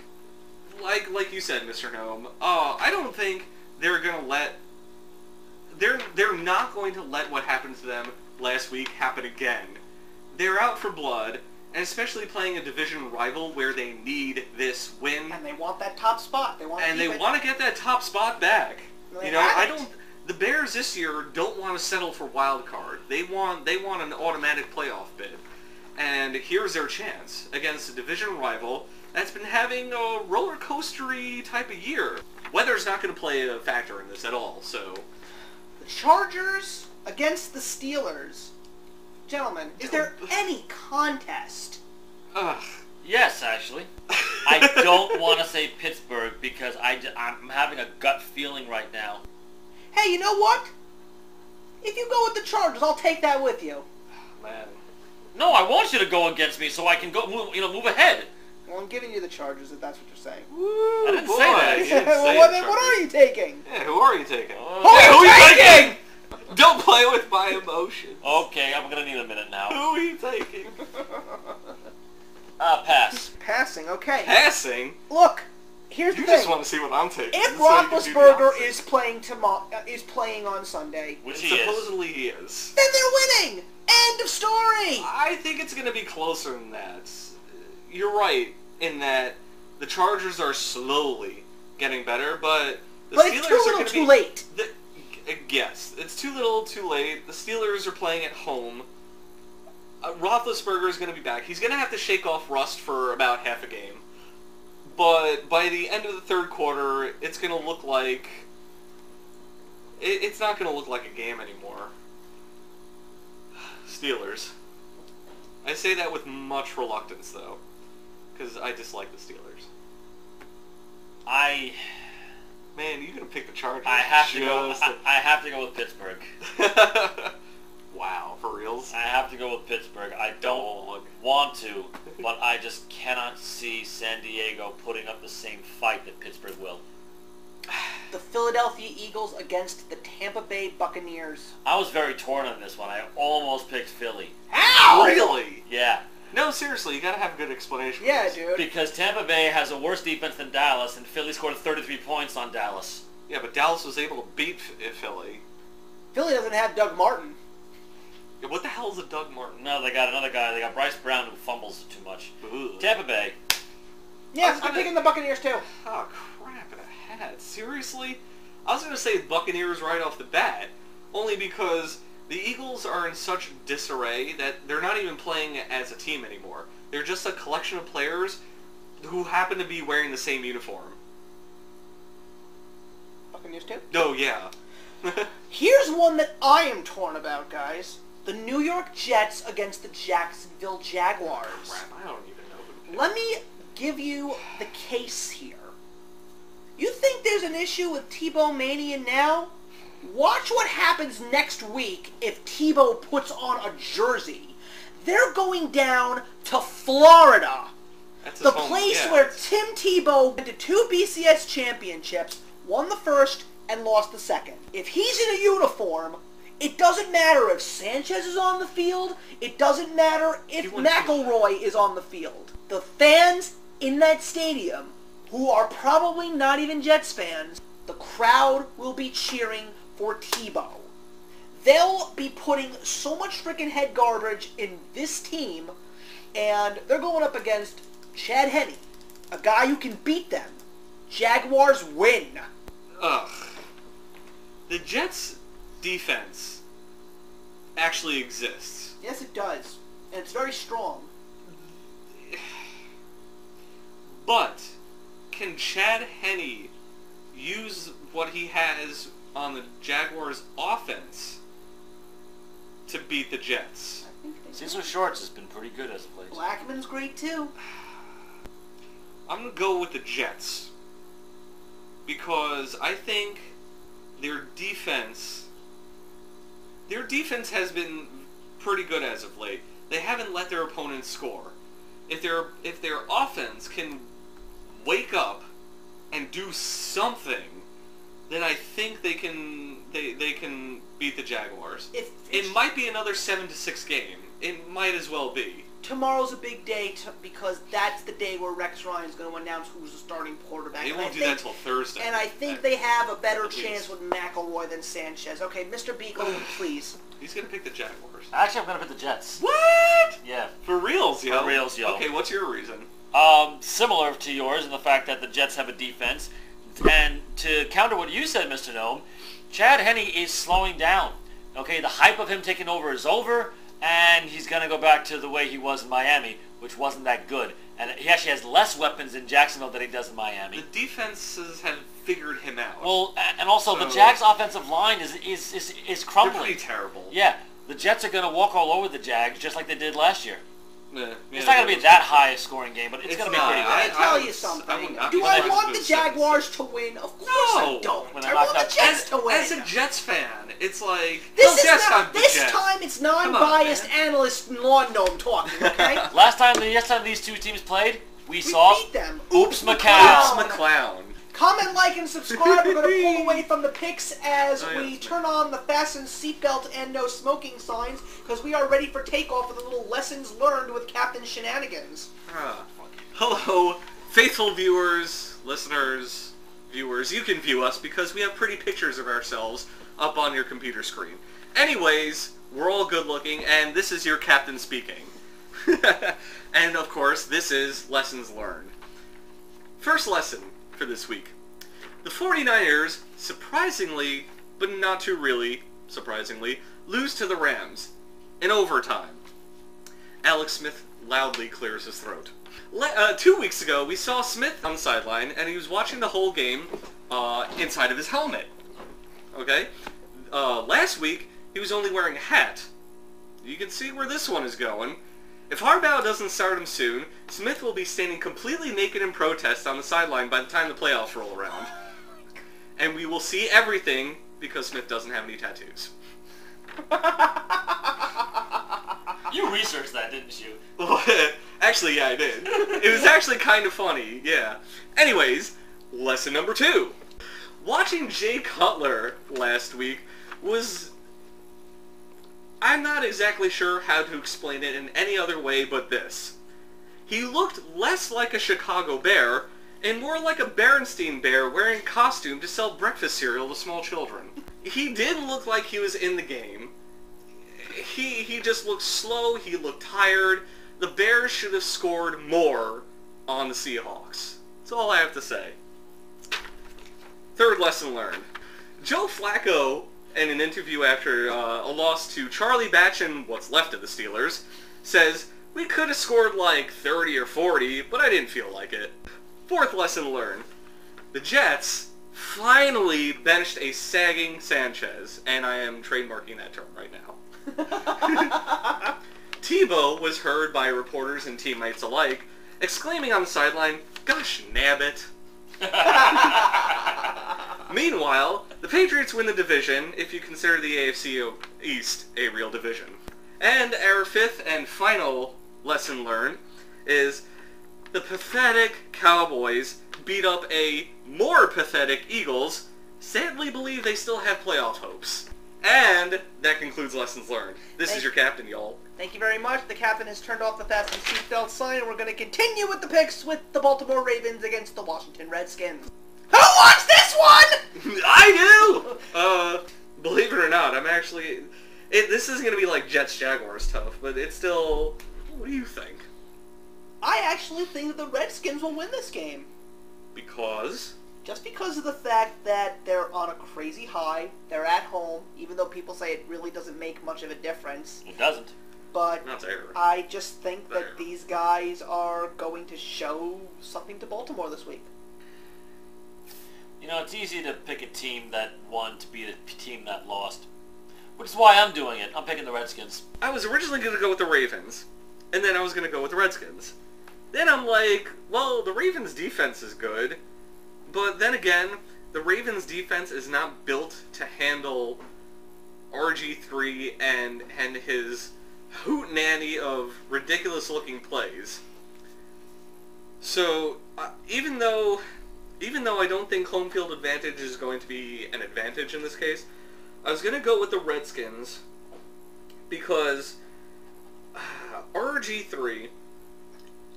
S3: like you said, Mr. Gnome, I don't think they're gonna let. They're not going to let what happened to them last week happen again. They're out for blood, and especially playing a division rival where they need this win.
S1: And they want that top spot. They want
S3: to get that top spot back.
S1: They
S3: You know,
S1: haven't.
S3: The Bears this year don't want to settle for wild card. They want an automatic playoff bid. And here's their chance against a division rival that's been having a roller coastery type of year. Weather's not going to play a factor in this at all, so...
S1: The Chargers against the Steelers. Gentlemen, is there any contest?
S3: Ugh.
S2: Yes, actually. I don't want to say Pittsburgh because I'm having a gut feeling right now.
S1: Hey, you know what? If you go with the Chargers, I'll take that with you.
S3: Man.
S2: No, I want you to go against me so I can go move ahead.
S1: Well, I'm giving you the Chargers if that's what you're saying.
S3: Woo,
S2: I didn't
S3: boy.
S2: say that.
S3: You didn't
S1: Well,
S3: say
S1: what,
S3: the
S1: then what
S3: Chargers.
S1: are you taking?
S3: Yeah, who are you taking?
S1: Who are you taking?
S3: Don't play with my emotions.
S2: Okay, I'm gonna need a minute
S3: Who
S2: now.
S3: are you taking?
S2: Pass.
S1: Passing, okay.
S3: Passing?
S1: Look, here's
S3: You
S1: the thing.
S3: just want to see what I'm taking.
S1: If
S3: so you can do the
S1: Roethlisberger
S3: opposite.
S1: is playing on Sunday,
S2: Which
S3: And
S2: he is.
S3: supposedly he is.
S1: then they're winning. End of story.
S3: I think it's going to be closer than that. You're right in that the Chargers are slowly getting better, but the
S1: But
S3: Steelers
S1: it's too
S3: are
S1: little
S3: going to
S1: too
S3: be...
S1: late.
S3: Yes, it's too little too late. The Steelers are playing at home. Roethlisberger is going to be back. He's going to have to shake off rust for about half a game. But by the end of the third quarter, it's going to look like... It's not going to look like a game anymore. Steelers. I say that with much reluctance, though. Because I dislike the Steelers. Man, you gonna pick the Chargers?
S2: I have to go. I have to go with Pittsburgh.
S3: Wow, for reals?
S2: I have to go with Pittsburgh. I don't want to, but I just cannot see San Diego putting up the same fight that Pittsburgh will.
S1: The Philadelphia Eagles against the Tampa Bay Buccaneers.
S2: I was very torn on this one. I almost picked Philly.
S1: How?
S3: Really?
S2: Yeah.
S3: No, seriously, you gotta have a good explanation.
S1: Yeah,
S3: for this.
S1: dude.
S2: Because Tampa Bay has a worse defense than Dallas, and Philly scored 33 points on Dallas.
S3: Yeah, but Dallas was able to beat Philly.
S1: Philly doesn't have Doug Martin.
S3: Yeah, what the hell is a Doug Martin?
S2: No, they got another guy. They got Bryce Brown who fumbles too much.
S3: Ugh.
S2: Tampa Bay.
S1: Yes, I'm picking the Buccaneers too.
S3: Oh, crap in a hat. Seriously? I was gonna say Buccaneers right off the bat, only because the Eagles are in such disarray that they're not even playing as a team anymore. They're just a collection of players who happen to be wearing the same uniform.
S1: Buccaneers too?
S3: Oh, yeah.
S1: Here's one that I am torn about, guys. The New York Jets against the Jacksonville Jaguars.
S3: Crap, I don't even know who to pick.
S1: Let me give you the case here. You think there's an issue with Tebow Mania now? Watch what happens next week if Tebow puts on a jersey. They're going down to Florida.
S3: That's his
S1: The
S3: home,
S1: place
S3: yeah.
S1: where Tim Tebow went to 2 BCS championships, won the first, and lost the second. If he's in a uniform, it doesn't matter if Sanchez is on the field. It doesn't matter if McElroy is on the field. The fans in that stadium, who are probably not even Jets fans, the crowd will be cheering for Tebow. They'll be putting so much freaking head garbage in this team, and they're going up against Chad Henne, a guy who can beat them. Jaguars win.
S3: Ugh. The Jets' defense actually exists.
S1: Yes, it does. And it's very strong.
S3: But can Chad Henne use what he has on the Jaguars' offense to beat the Jets?
S1: I think they
S2: Cecil Shorts has been pretty good as of late.
S1: Blackman's great too.
S3: I'm going to go with the Jets because I think their defense has been pretty good as of late. They haven't let their opponents score. if their offense can wake up and do something, then I think they can beat the Jaguars. It might be another 7-6 game. It might as well be.
S1: Tomorrow's a big day because that's the day where Rex Ryan's going to announce who's the starting quarterback.
S3: They won't do that until Thursday.
S1: And I think they have a better chance with McElroy than Sanchez. Okay, Mr. Beagle, please.
S3: He's going to pick the Jaguars.
S2: Actually, I'm going to pick the Jets.
S3: What?
S2: Yeah.
S3: For reals, yo.
S2: For reals, yo.
S3: Okay, what's your reason?
S2: Similar to yours in the fact that the Jets have a defense. And to counter what you said, Mr. Gnome, Chad Henne is slowing down. Okay, the hype of him taking over is over, and he's going to go back to the way he was in Miami, which wasn't that good. And he actually has less weapons in Jacksonville than he does in Miami.
S3: The defenses have figured him out.
S2: Well, and also the Jags' offensive line is crumbling.
S3: They're pretty terrible.
S2: Yeah, the Jets are going to walk all over the Jags just like they did last year.
S3: Yeah,
S2: it's not going to be that high a scoring game, but it's going to be pretty
S1: I
S2: bad.
S1: tell you something. Do I want the Jaguars to win? Of course I don't. I want the Jets to win.
S3: As a Jets fan, it's like...
S1: This time it's non-biased analyst lawn gnome talking, okay?
S2: Last time these two teams played, we saw...
S1: beat them.
S2: Oops, McClown.
S3: Oops, McClown.
S1: Comment, like, and subscribe. We're going to pull away from the picks as we turn on the fasten seatbelt and no smoking signs because we are ready for takeoff with a little lessons learned with Captain Shenanigans.
S3: Hello, faithful viewers, listeners, viewers. You can view us because we have pretty pictures of ourselves up on your computer screen. Anyways, we're all good looking, and this is your captain speaking. And, of course, this is Lessons Learned. First lesson for this week. The 49ers, surprisingly, but not too really surprisingly, lose to the Rams in overtime. Alex Smith loudly clears his throat. 2 weeks ago, we saw Smith on the sideline, and he was watching the whole game inside of his helmet. Okay? Last week, he was only wearing a hat. You can see where this one is going. If Harbaugh doesn't start him soon, Smith will be standing completely naked in protest on the sideline by the time the playoffs roll around. And we will see everything because Smith doesn't have any tattoos.
S2: You researched that, didn't you?
S3: Actually, yeah, I did. It was actually kind of funny, yeah. Anyways, lesson number 2. Watching Jay Cutler last week was... I'm not exactly sure how to explain it in any other way but this. He looked less like a Chicago Bear and more like a Berenstein Bear wearing costume to sell breakfast cereal to small children. He didn't look like he was in the game. He just looked slow, he looked tired. The Bears should have scored more on the Seahawks. That's all I have to say. Third lesson learned. Joe Flacco, in an interview after a loss to Charlie Batch and what's left of the Steelers, says, "We could have scored like 30 or 40, but I didn't feel like it." Fourth lesson learned. The Jets finally benched a sagging Sanchez, and I am trademarking that term right now. Tebow was heard by reporters and teammates alike, exclaiming on the sideline, "Gosh, nabbit." Meanwhile, the Patriots win the division, if you consider the AFC East a real division. And our fifth and final lesson learned is the pathetic Cowboys beat up a more pathetic Eagles, sadly believe they still have playoff hopes. And that concludes lessons learned. This is your captain, y'all.
S1: Thank you very much. The captain has turned off the fasten seatbelt sign, and we're going to continue with the picks with the Baltimore Ravens against the Washington Redskins. Who wants this one?
S3: I do! Believe it or not, I'm actually... this is going to be like Jets-Jaguars tough, but it's still... What do you think?
S1: I actually think that the Redskins will win this game.
S3: Because?
S1: Just because of the fact that they're on a crazy high, they're at home, even though people say it really doesn't make much of a difference.
S2: It doesn't.
S1: But
S3: not there.
S1: I just think that these guys are going to show something to Baltimore this week.
S2: You know, it's easy to pick a team that won to beat a team that lost. Which is why I'm doing it. I'm picking the Redskins.
S3: I was originally going to go with the Ravens, and then I was going to go with the Redskins. Then I'm like, well, the Ravens' defense is good, but then again, the Ravens' defense is not built to handle RG3 and his hootenanny of ridiculous-looking plays. So, even though I don't think home field advantage is going to be an advantage in this case, I was going to go with the Redskins because RG3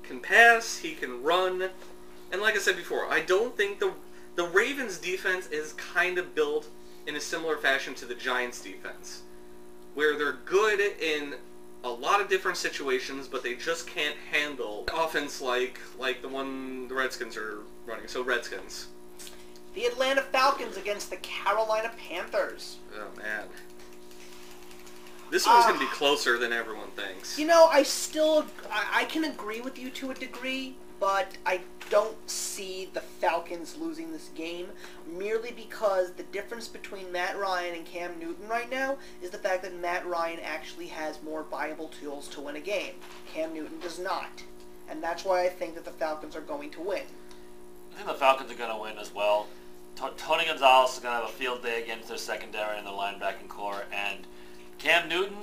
S3: can pass, he can run, and like I said before, I don't think the Ravens' defense is kind of built in a similar fashion to the Giants' defense, where they're good in a lot of different situations, but they just can't handle offense like the one the Redskins are running. So Redskins.
S1: The Atlanta Falcons against the Carolina Panthers.
S3: Oh man. This one's going to be closer than everyone thinks.
S1: You know, I can agree with you to a degree, but I don't see the Falcons losing this game merely because the difference between Matt Ryan and Cam Newton right now is the fact that Matt Ryan actually has more viable tools to win a game. Cam Newton does not. And that's why I think that the Falcons are going to win.
S2: I think the Falcons are going to win as well. Tony Gonzalez is going to have a field day against their secondary and their linebacking core. And Cam Newton,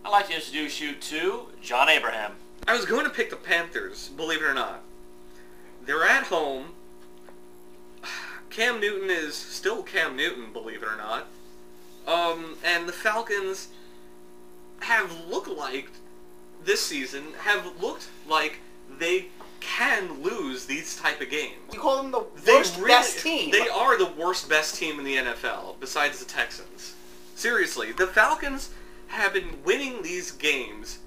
S2: I'd like to introduce you to John Abraham.
S3: I was going to pick the Panthers, believe it or not. They're at home. Cam Newton is still Cam Newton, believe it or not. And the Falcons have looked like, this season, they can lose these type of games.
S1: You call them the worst best team.
S3: They are the worst best team in the NFL, besides the Texans. Seriously, the Falcons have been winning these games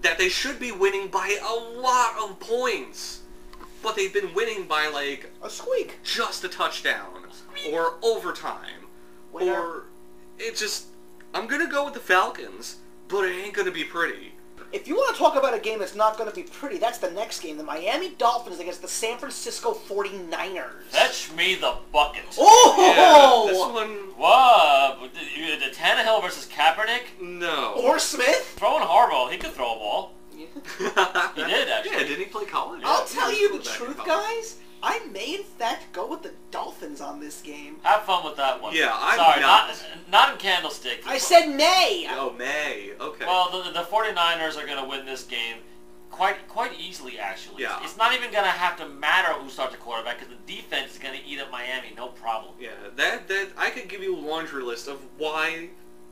S3: that they should be winning by a lot of points. But they've been winning by, like,
S1: a squeak.
S3: Just a touchdown. Or overtime.
S1: Winner.
S3: Or, I'm going to go with the Falcons, but it ain't going to be pretty.
S1: If you want to talk about a game that's not going to be pretty, that's the next game. The Miami Dolphins against the San Francisco 49ers.
S2: Fetch me the bucket.
S1: Oh!
S3: Yeah, this one...
S2: What? The Tannehill versus Kaepernick?
S3: No.
S1: Or Smith?
S2: Throwing Harbaugh. He could throw a ball.
S3: He
S2: did, actually.
S3: Yeah, didn't he play college?
S1: I'll tell
S3: Yeah,
S1: you the truth, guys. I may, in fact, go with the Dolphins on this game.
S2: Have fun with that one.
S3: Yeah,
S2: Sorry, not in Candlestick.
S1: I said may!
S3: Oh, May. Okay.
S2: Well, the 49ers are going to win this game quite easily, actually.
S3: Yeah.
S2: It's not even going to have to matter who starts the quarterback because the defense is going to eat up Miami, no problem.
S3: Yeah, that I could give you a laundry list of why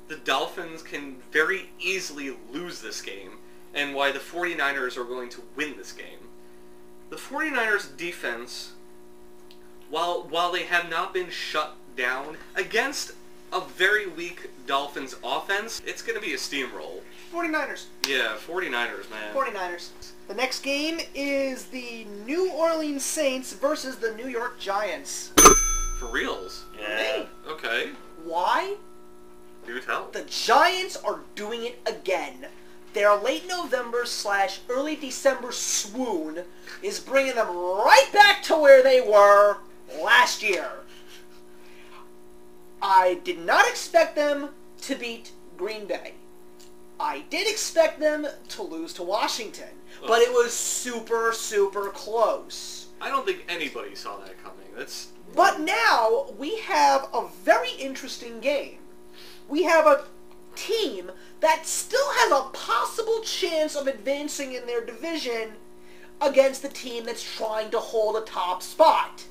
S3: the Dolphins can very easily lose this game and why the 49ers are going to win this game. The 49ers defense, while they have not been shut down against a very weak Dolphins offense, it's going to be a steamroll.
S1: 49ers.
S3: Yeah, 49ers, man.
S1: 49ers. The next game is the New Orleans Saints versus the New York Giants.
S3: For reals?
S2: Yeah.
S3: Okay.
S1: Why?
S3: Do tell.
S1: The Giants are doing it again. Their late November / early December swoon is bringing them right back to where they were last year. I did not expect them to beat Green Bay. I did expect them to lose to Washington, but it was super, super close.
S3: I don't think anybody saw that coming.
S1: But now we have a very interesting game. We have a team that still has a possible chance of advancing in their division against the team that's trying to hold a top spot.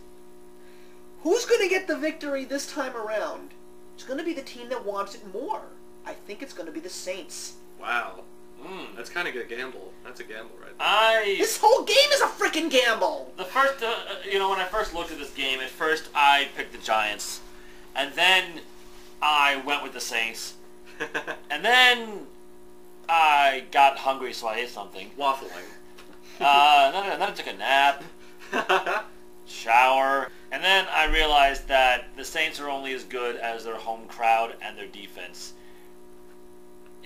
S1: Who's going to get the victory this time around? It's going to be the team that wants it more. I think it's going to be the Saints.
S3: Wow. That's kind of a gamble. That's a gamble right there.
S1: This whole game is a freaking gamble!
S2: The first, when I first looked at this game, at first I picked the Giants. And then I went with the Saints. And then I got hungry, so I ate something.
S3: Waffling.
S2: Then I took a nap, shower, and then I realized that the Saints are only as good as their home crowd and their defense.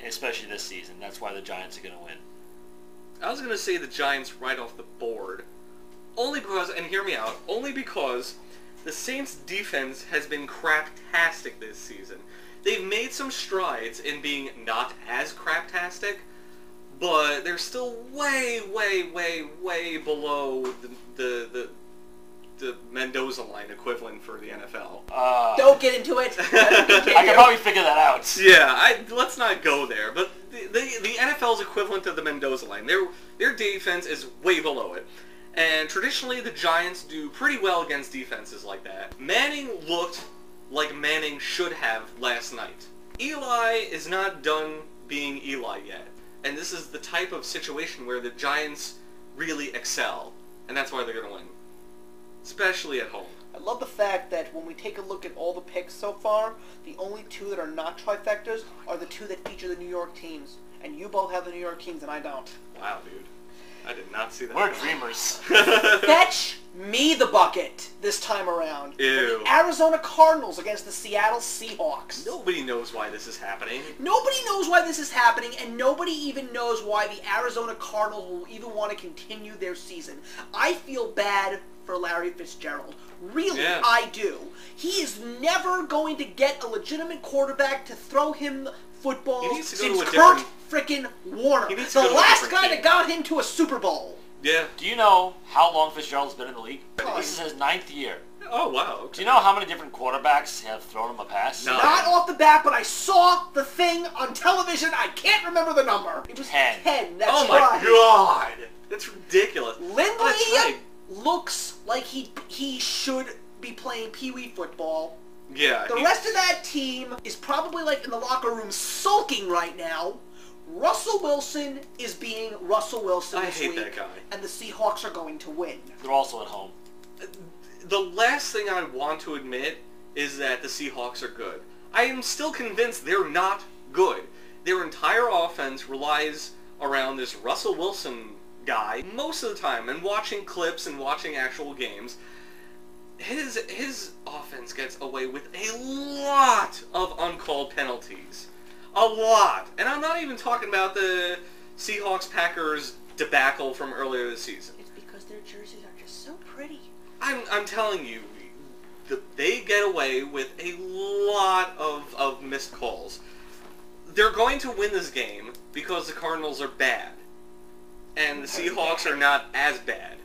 S2: Especially this season. That's why the Giants are going to win.
S3: I was going to say the Giants right off the board. Only because, and hear me out, only because the Saints' defense has been craptastic this season. They've made some strides in being not as craptastic, but they're still way, way, way, way below the Mendoza line equivalent for the NFL.
S1: Don't get into it.
S2: I can probably figure that out.
S3: Yeah, let's not go there. But the NFL's equivalent of the Mendoza line. Their defense is way below it. And traditionally, the Giants do pretty well against defenses like that. Manning looked like Manning should have last night. Eli is not done being Eli yet. And this is the type of situation where the Giants really excel. And that's why they're going to win. Especially at home.
S1: I love the fact that when we take a look at all the picks so far, the only two that are not trifectas are the two that feature the New York teams. And you both have the New York teams and I don't.
S3: Wow, dude. I did not see that.
S2: We're dreamers.
S1: Fetch me the bucket this time around.
S3: Ew.
S1: For the Arizona Cardinals against the Seattle Seahawks.
S3: Nobody knows why this is happening.
S1: Nobody knows why this is happening, and nobody even knows why the Arizona Cardinals will even want to continue their season. I feel bad for Larry Fitzgerald. Really,
S3: Yeah.
S1: I do. He is never going to get a legitimate quarterback to throw him footballs
S3: He needs to go
S1: since
S3: to a
S1: Kurt
S3: different-
S1: frickin' Warner.
S3: He needs
S1: The
S3: to go to a
S1: last
S3: different
S1: guy
S3: team.
S1: that got him to a Super Bowl.
S3: Yeah.
S2: Do you know how long Fitzgerald's been in the league?
S1: Time.
S2: This is his 9th year.
S3: Oh, wow.
S2: Do you know how many different quarterbacks have thrown him a pass?
S3: No.
S1: Not off the bat, but I saw the thing on television. I can't remember the number. It was
S2: 10.
S1: 10. That's
S3: Oh, my
S1: right.
S3: God. That's ridiculous.
S1: Lindley
S3: That's right.
S1: looks like he should be playing Pee Wee football.
S3: Yeah.
S1: The rest of that team is probably like in the locker room sulking right now. Russell Wilson is being Russell Wilson
S3: I
S1: this
S3: hate
S1: week,
S3: that guy.
S1: and the Seahawks are going to win.
S2: They're also at home.
S3: The last thing I want to admit is that the Seahawks are good. I am still convinced they're not good. Their entire offense relies around this Russell Wilson guy most of the time, and watching clips and watching actual games. His offense gets away with a lot of uncalled penalties. A lot. And I'm not even talking about the Seahawks-Packers debacle from earlier this season.
S1: It's because their jerseys are just so pretty.
S3: I'm telling you, they get away with a lot of missed calls. They're going to win this game because the Cardinals are bad. And the Seahawks are not as bad.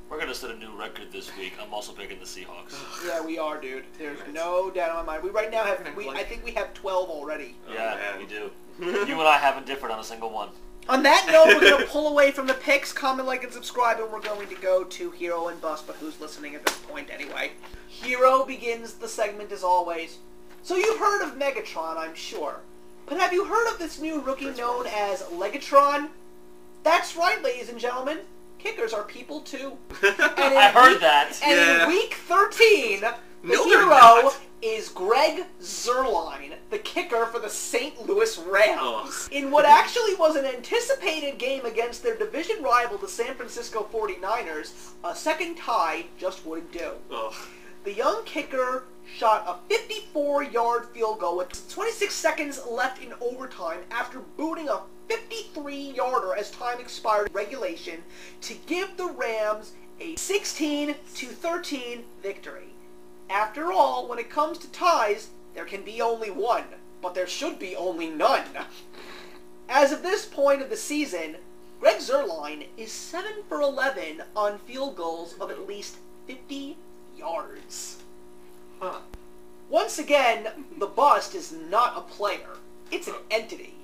S2: We're going to set a new record this week. I'm also picking the Seahawks.
S1: Yeah, we are, dude. There's no doubt in my mind. We right now have,
S3: I'm
S1: I
S3: like-
S1: think we have 12 already.
S2: Yeah,
S3: man.
S2: we do. You and I haven't differed on a single one.
S1: On that note, we're going to pull away from the picks, comment, like, and subscribe, and we're going to go to Hero and Bust, but who's listening at this point anyway? Hero begins the segment as always. So you've heard of Megatron, I'm sure. But have you heard of this new rookie known as Legatron? That's right, ladies and gentlemen. Kickers are people too. And in
S2: I heard that.
S1: And
S3: Yeah.
S1: in week 13, the
S3: No, they're
S1: hero
S3: not.
S1: is Greg Zuerlein, the kicker for the St. Louis Rams.
S3: Ugh.
S1: In what actually was an anticipated game against their division rival, the San Francisco 49ers, a second tie just wouldn't do.
S3: Ugh.
S1: The young kicker shot a 54-yard field goal with 26 seconds left in overtime after booting a 53-yarder as time expired in regulation to give the Rams a 16-13 victory. After all, when it comes to ties, there can be only one, but there should be only none. As of this point of the season, Greg Zuerlein is 7 for 11 on field goals of at least 50 yards.
S3: Huh.
S1: Once again, the bust is not a player. It's an entity.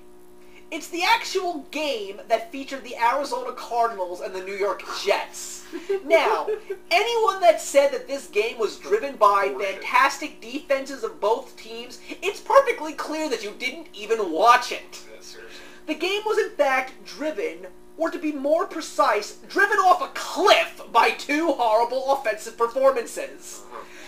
S1: It's the actual game that featured the Arizona Cardinals and the New York Jets. Now, anyone that said that this game was driven by fantastic defenses of both teams, it's perfectly clear that you didn't even watch it.
S3: Yeah, seriously.
S1: The game was in fact driven, or to be more precise, driven off a cliff by two horrible offensive performances.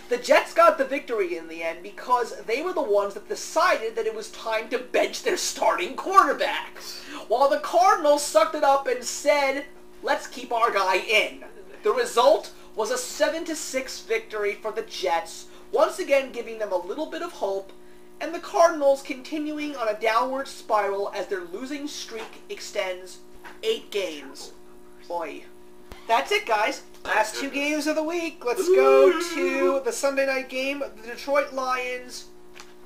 S1: The Jets got the victory in the end because they were the ones that decided that it was time to bench their starting quarterback, while the Cardinals sucked it up and said, let's keep our guy in. The result was a 7-6 victory for the Jets, once again giving them a little bit of hope, and the Cardinals continuing on a downward spiral as their losing streak extends 8 games. Boy. That's it, guys. Last 2 games of the week. Let's go to the Sunday night game. The Detroit Lions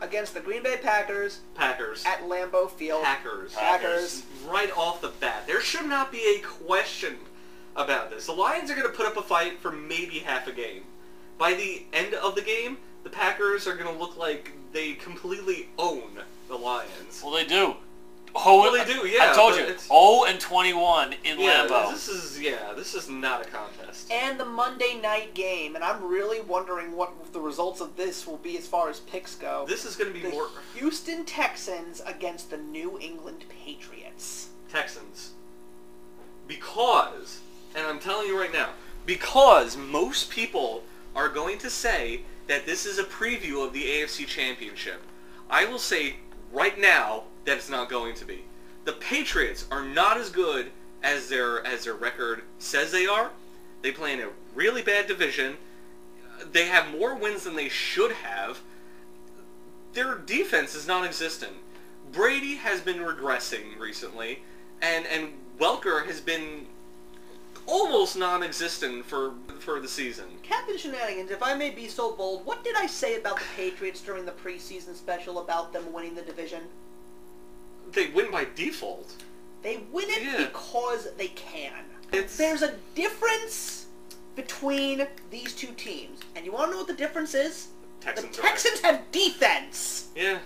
S1: against the Green Bay Packers
S3: Packers.
S1: at Lambeau Field.
S3: Packers.
S1: Packers.
S3: Right off the bat. There should not be a question about this. The Lions are going to put up a fight for maybe half a game. By the end of the game, the Packers are going to look like they completely own the Lions.
S2: Well, they do. Oh,
S3: Well, they do, yeah,
S2: I told
S3: but
S2: you.
S3: it's-
S2: 0-21 in
S3: Yeah,
S2: Lambeau.
S3: this is not a contest.
S1: And the Monday night game, and I'm really wondering what the results of this will be as far as picks go.
S3: This is going to be
S1: The
S3: more
S1: Houston Texans against the New England Patriots.
S3: Texans. Because, and I'm telling you right now, because most people are going to say that this is a preview of the AFC Championship. I will say right now that it's not going to be. The Patriots are not as good as their record says they are. They play in a really bad division. They have more wins than they should have. Their defense is non-existent. Brady has been regressing recently, and Welker has been almost non-existent for the season.
S1: Captain Shenanigans, if I may be so bold, what did I say about the Patriots during the preseason special about them winning the division?
S3: They win by default.
S1: They win it
S3: Yeah.
S1: because they can.
S3: It's-
S1: There's a difference between these two teams. And you want to know what the difference is?
S3: Texans
S1: The
S3: are
S1: Texans have defense.
S3: Yeah.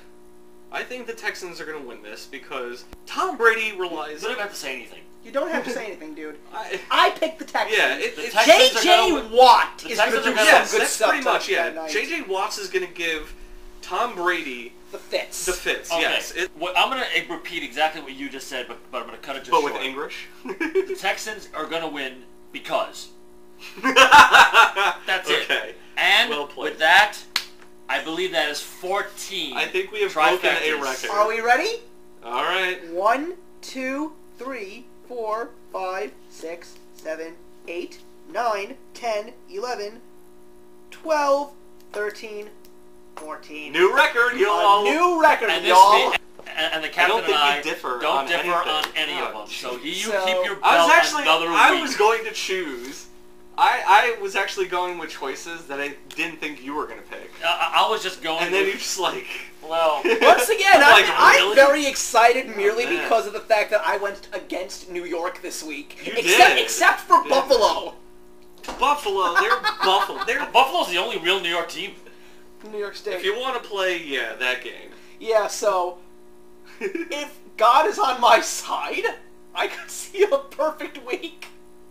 S3: I think the Texans are going to win this because Tom Brady relies...
S2: You don't have to say anything.
S1: You don't have to say anything, dude.
S3: I-
S1: I picked the Texans.
S3: Yeah,
S2: The
S3: it's...
S2: Texans are
S1: J.J.
S2: gonna win.
S1: Watt
S2: The
S1: is going to
S2: Texans
S1: do
S2: are gonna-
S1: some
S3: Yes,
S1: good
S3: that's
S1: stuff
S3: pretty much, yeah.
S1: that night.
S3: J.J. Watts is going to give Tom Brady
S1: The fits.
S3: the fits,
S2: Okay.
S3: yes.
S2: I'm going to repeat exactly what you just said, but I'm going to cut it just
S3: But
S2: short.
S3: with English?
S2: The Texans are going to win because. That's it.
S3: Okay.
S2: And
S3: Well played.
S2: with that, I believe that is 14.
S3: I think we have broken a
S2: trifectas.
S3: record.
S1: Are we ready?
S3: All right.
S1: 1, 2, 3, 4, 5, 6, 7, 8, 9, 10, 11, 12, 13, 14.
S3: New record, y'all.
S1: A new record,
S2: And this
S1: y'all.
S2: and the captain
S3: don't think
S2: and I
S3: we differ
S2: don't
S3: on
S2: differ
S3: anything.
S2: on any of
S3: Oh,
S2: them. So you
S1: So-
S2: keep your belt
S3: I was actually,
S2: another week.
S3: I was going to choose. I was actually going with choices that I didn't think you were going to pick.
S2: I was just going.
S3: And then
S2: with,
S3: you just like...
S2: well,
S1: Once again,
S3: Like,
S1: I'm
S3: really?
S1: very excited merely
S3: Yeah.
S1: because of the fact that I went against New York this week.
S3: You
S1: except,
S3: did.
S1: except for
S3: You did.
S1: Buffalo.
S3: Buffalo, they're Buffalo. They're...
S2: Buffalo's the only real New York team.
S1: New York State.
S3: If you want to play, yeah, that game.
S1: Yeah, so if God is on my side, I could see a perfect week.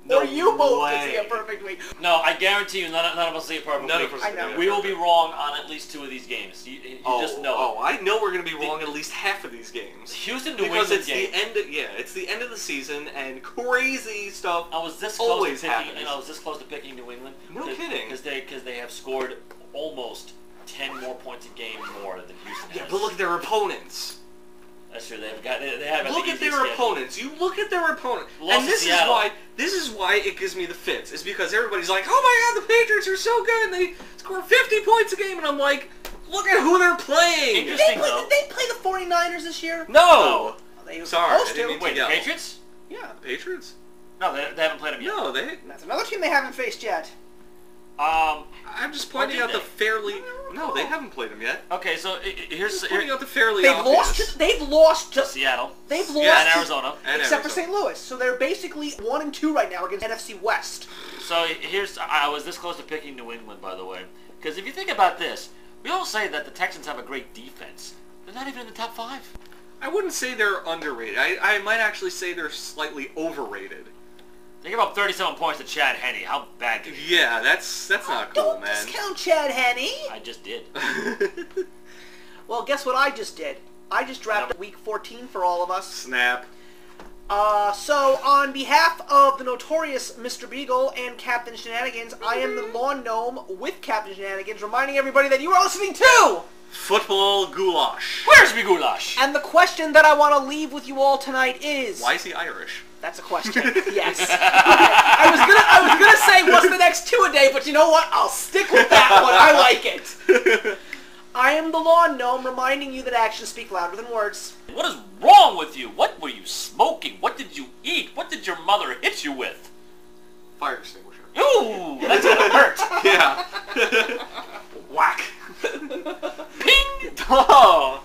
S3: No
S1: or you both
S3: way.
S1: could see a perfect week.
S2: No, I guarantee you, none of us see it perfectly.
S3: None of us
S1: I know.
S3: yeah.
S2: We will be wrong on at least 2 of these games. You just know.
S3: Oh, I know we're going to be wrong at least half of these games.
S2: Houston New
S3: Because
S2: England
S3: it's
S2: game.
S3: the end. It's the end of the season, and crazy stuff.
S2: I was this close
S3: always
S2: to picking.
S3: happens.
S2: And I was this close to picking New England.
S3: No kidding.
S2: Because they have scored almost 10 more points a game more than Houston has.
S3: Yeah, but look at their opponents.
S2: That's true. They have
S3: Look at their opponents. You look at their opponent,
S2: Lost
S3: and
S2: to
S3: this is
S2: Seattle.
S3: why. This is why it gives me the fits. It's because everybody's like, "Oh my God, the Patriots are so good. They score 50 points a game," and I'm like, "Look at who they're playing."
S2: Interesting.
S1: Did they play the 49ers this year?
S3: No.
S1: They were
S3: Sorry,
S1: supposed
S3: I didn't
S1: to.
S3: mean to
S2: Wait, the
S3: yell.
S2: Patriots?
S1: Yeah.
S3: The Patriots?
S2: No, they haven't played them yet.
S3: No, they.
S1: That's another team they haven't faced yet.
S3: I'm just pointing
S2: did
S3: out the
S2: they?
S3: fairly. No, they haven't played them yet.
S2: Okay, so here's
S3: Just pointing out the fairly
S1: They've
S3: obvious.
S1: lost. They've lost.
S2: to Seattle.
S1: They've
S3: Yeah,
S1: lost.
S2: and Arizona.
S3: And
S1: Except for
S3: Arizona.
S1: St. Louis, so they're basically 1 and 2 right now against NFC West.
S2: So I was this close to picking New England, by the way. Because if you think about this, we all say that the Texans have a great defense. They're not even in the top 5.
S3: I wouldn't say they're underrated. I might actually say they're slightly overrated.
S2: They give up 37 points to Chad Henne. How bad could you?
S3: Yeah, that's not cool,
S1: Don't
S3: man.
S1: discount Chad Henne.
S2: I just did.
S1: Well, guess what I just did? I just drafted Week 14 for all of us.
S3: Snap.
S1: So on behalf of the Notorious Mr. Beagle and Captain Shenanigans, I am the Lawn Gnome with Captain Shenanigans, reminding everybody that you are listening to...
S3: Football goulash.
S2: Where's me goulash?
S1: And the question that I want to leave with you all tonight is...
S3: Why is he Irish?
S1: That's a question. Yes. I was gonna say what's the next 2 a day, but you know what? I'll stick with that one. I like it. I am the Lawn Gnome, reminding you that actions speak louder than words.
S2: What is wrong with you? What were you smoking? What did you eat? What did your mother hit you with?
S3: Fire extinguisher.
S2: Ooh, that's gonna hurt.
S3: Yeah. Whack.
S2: Ping!
S3: Oh.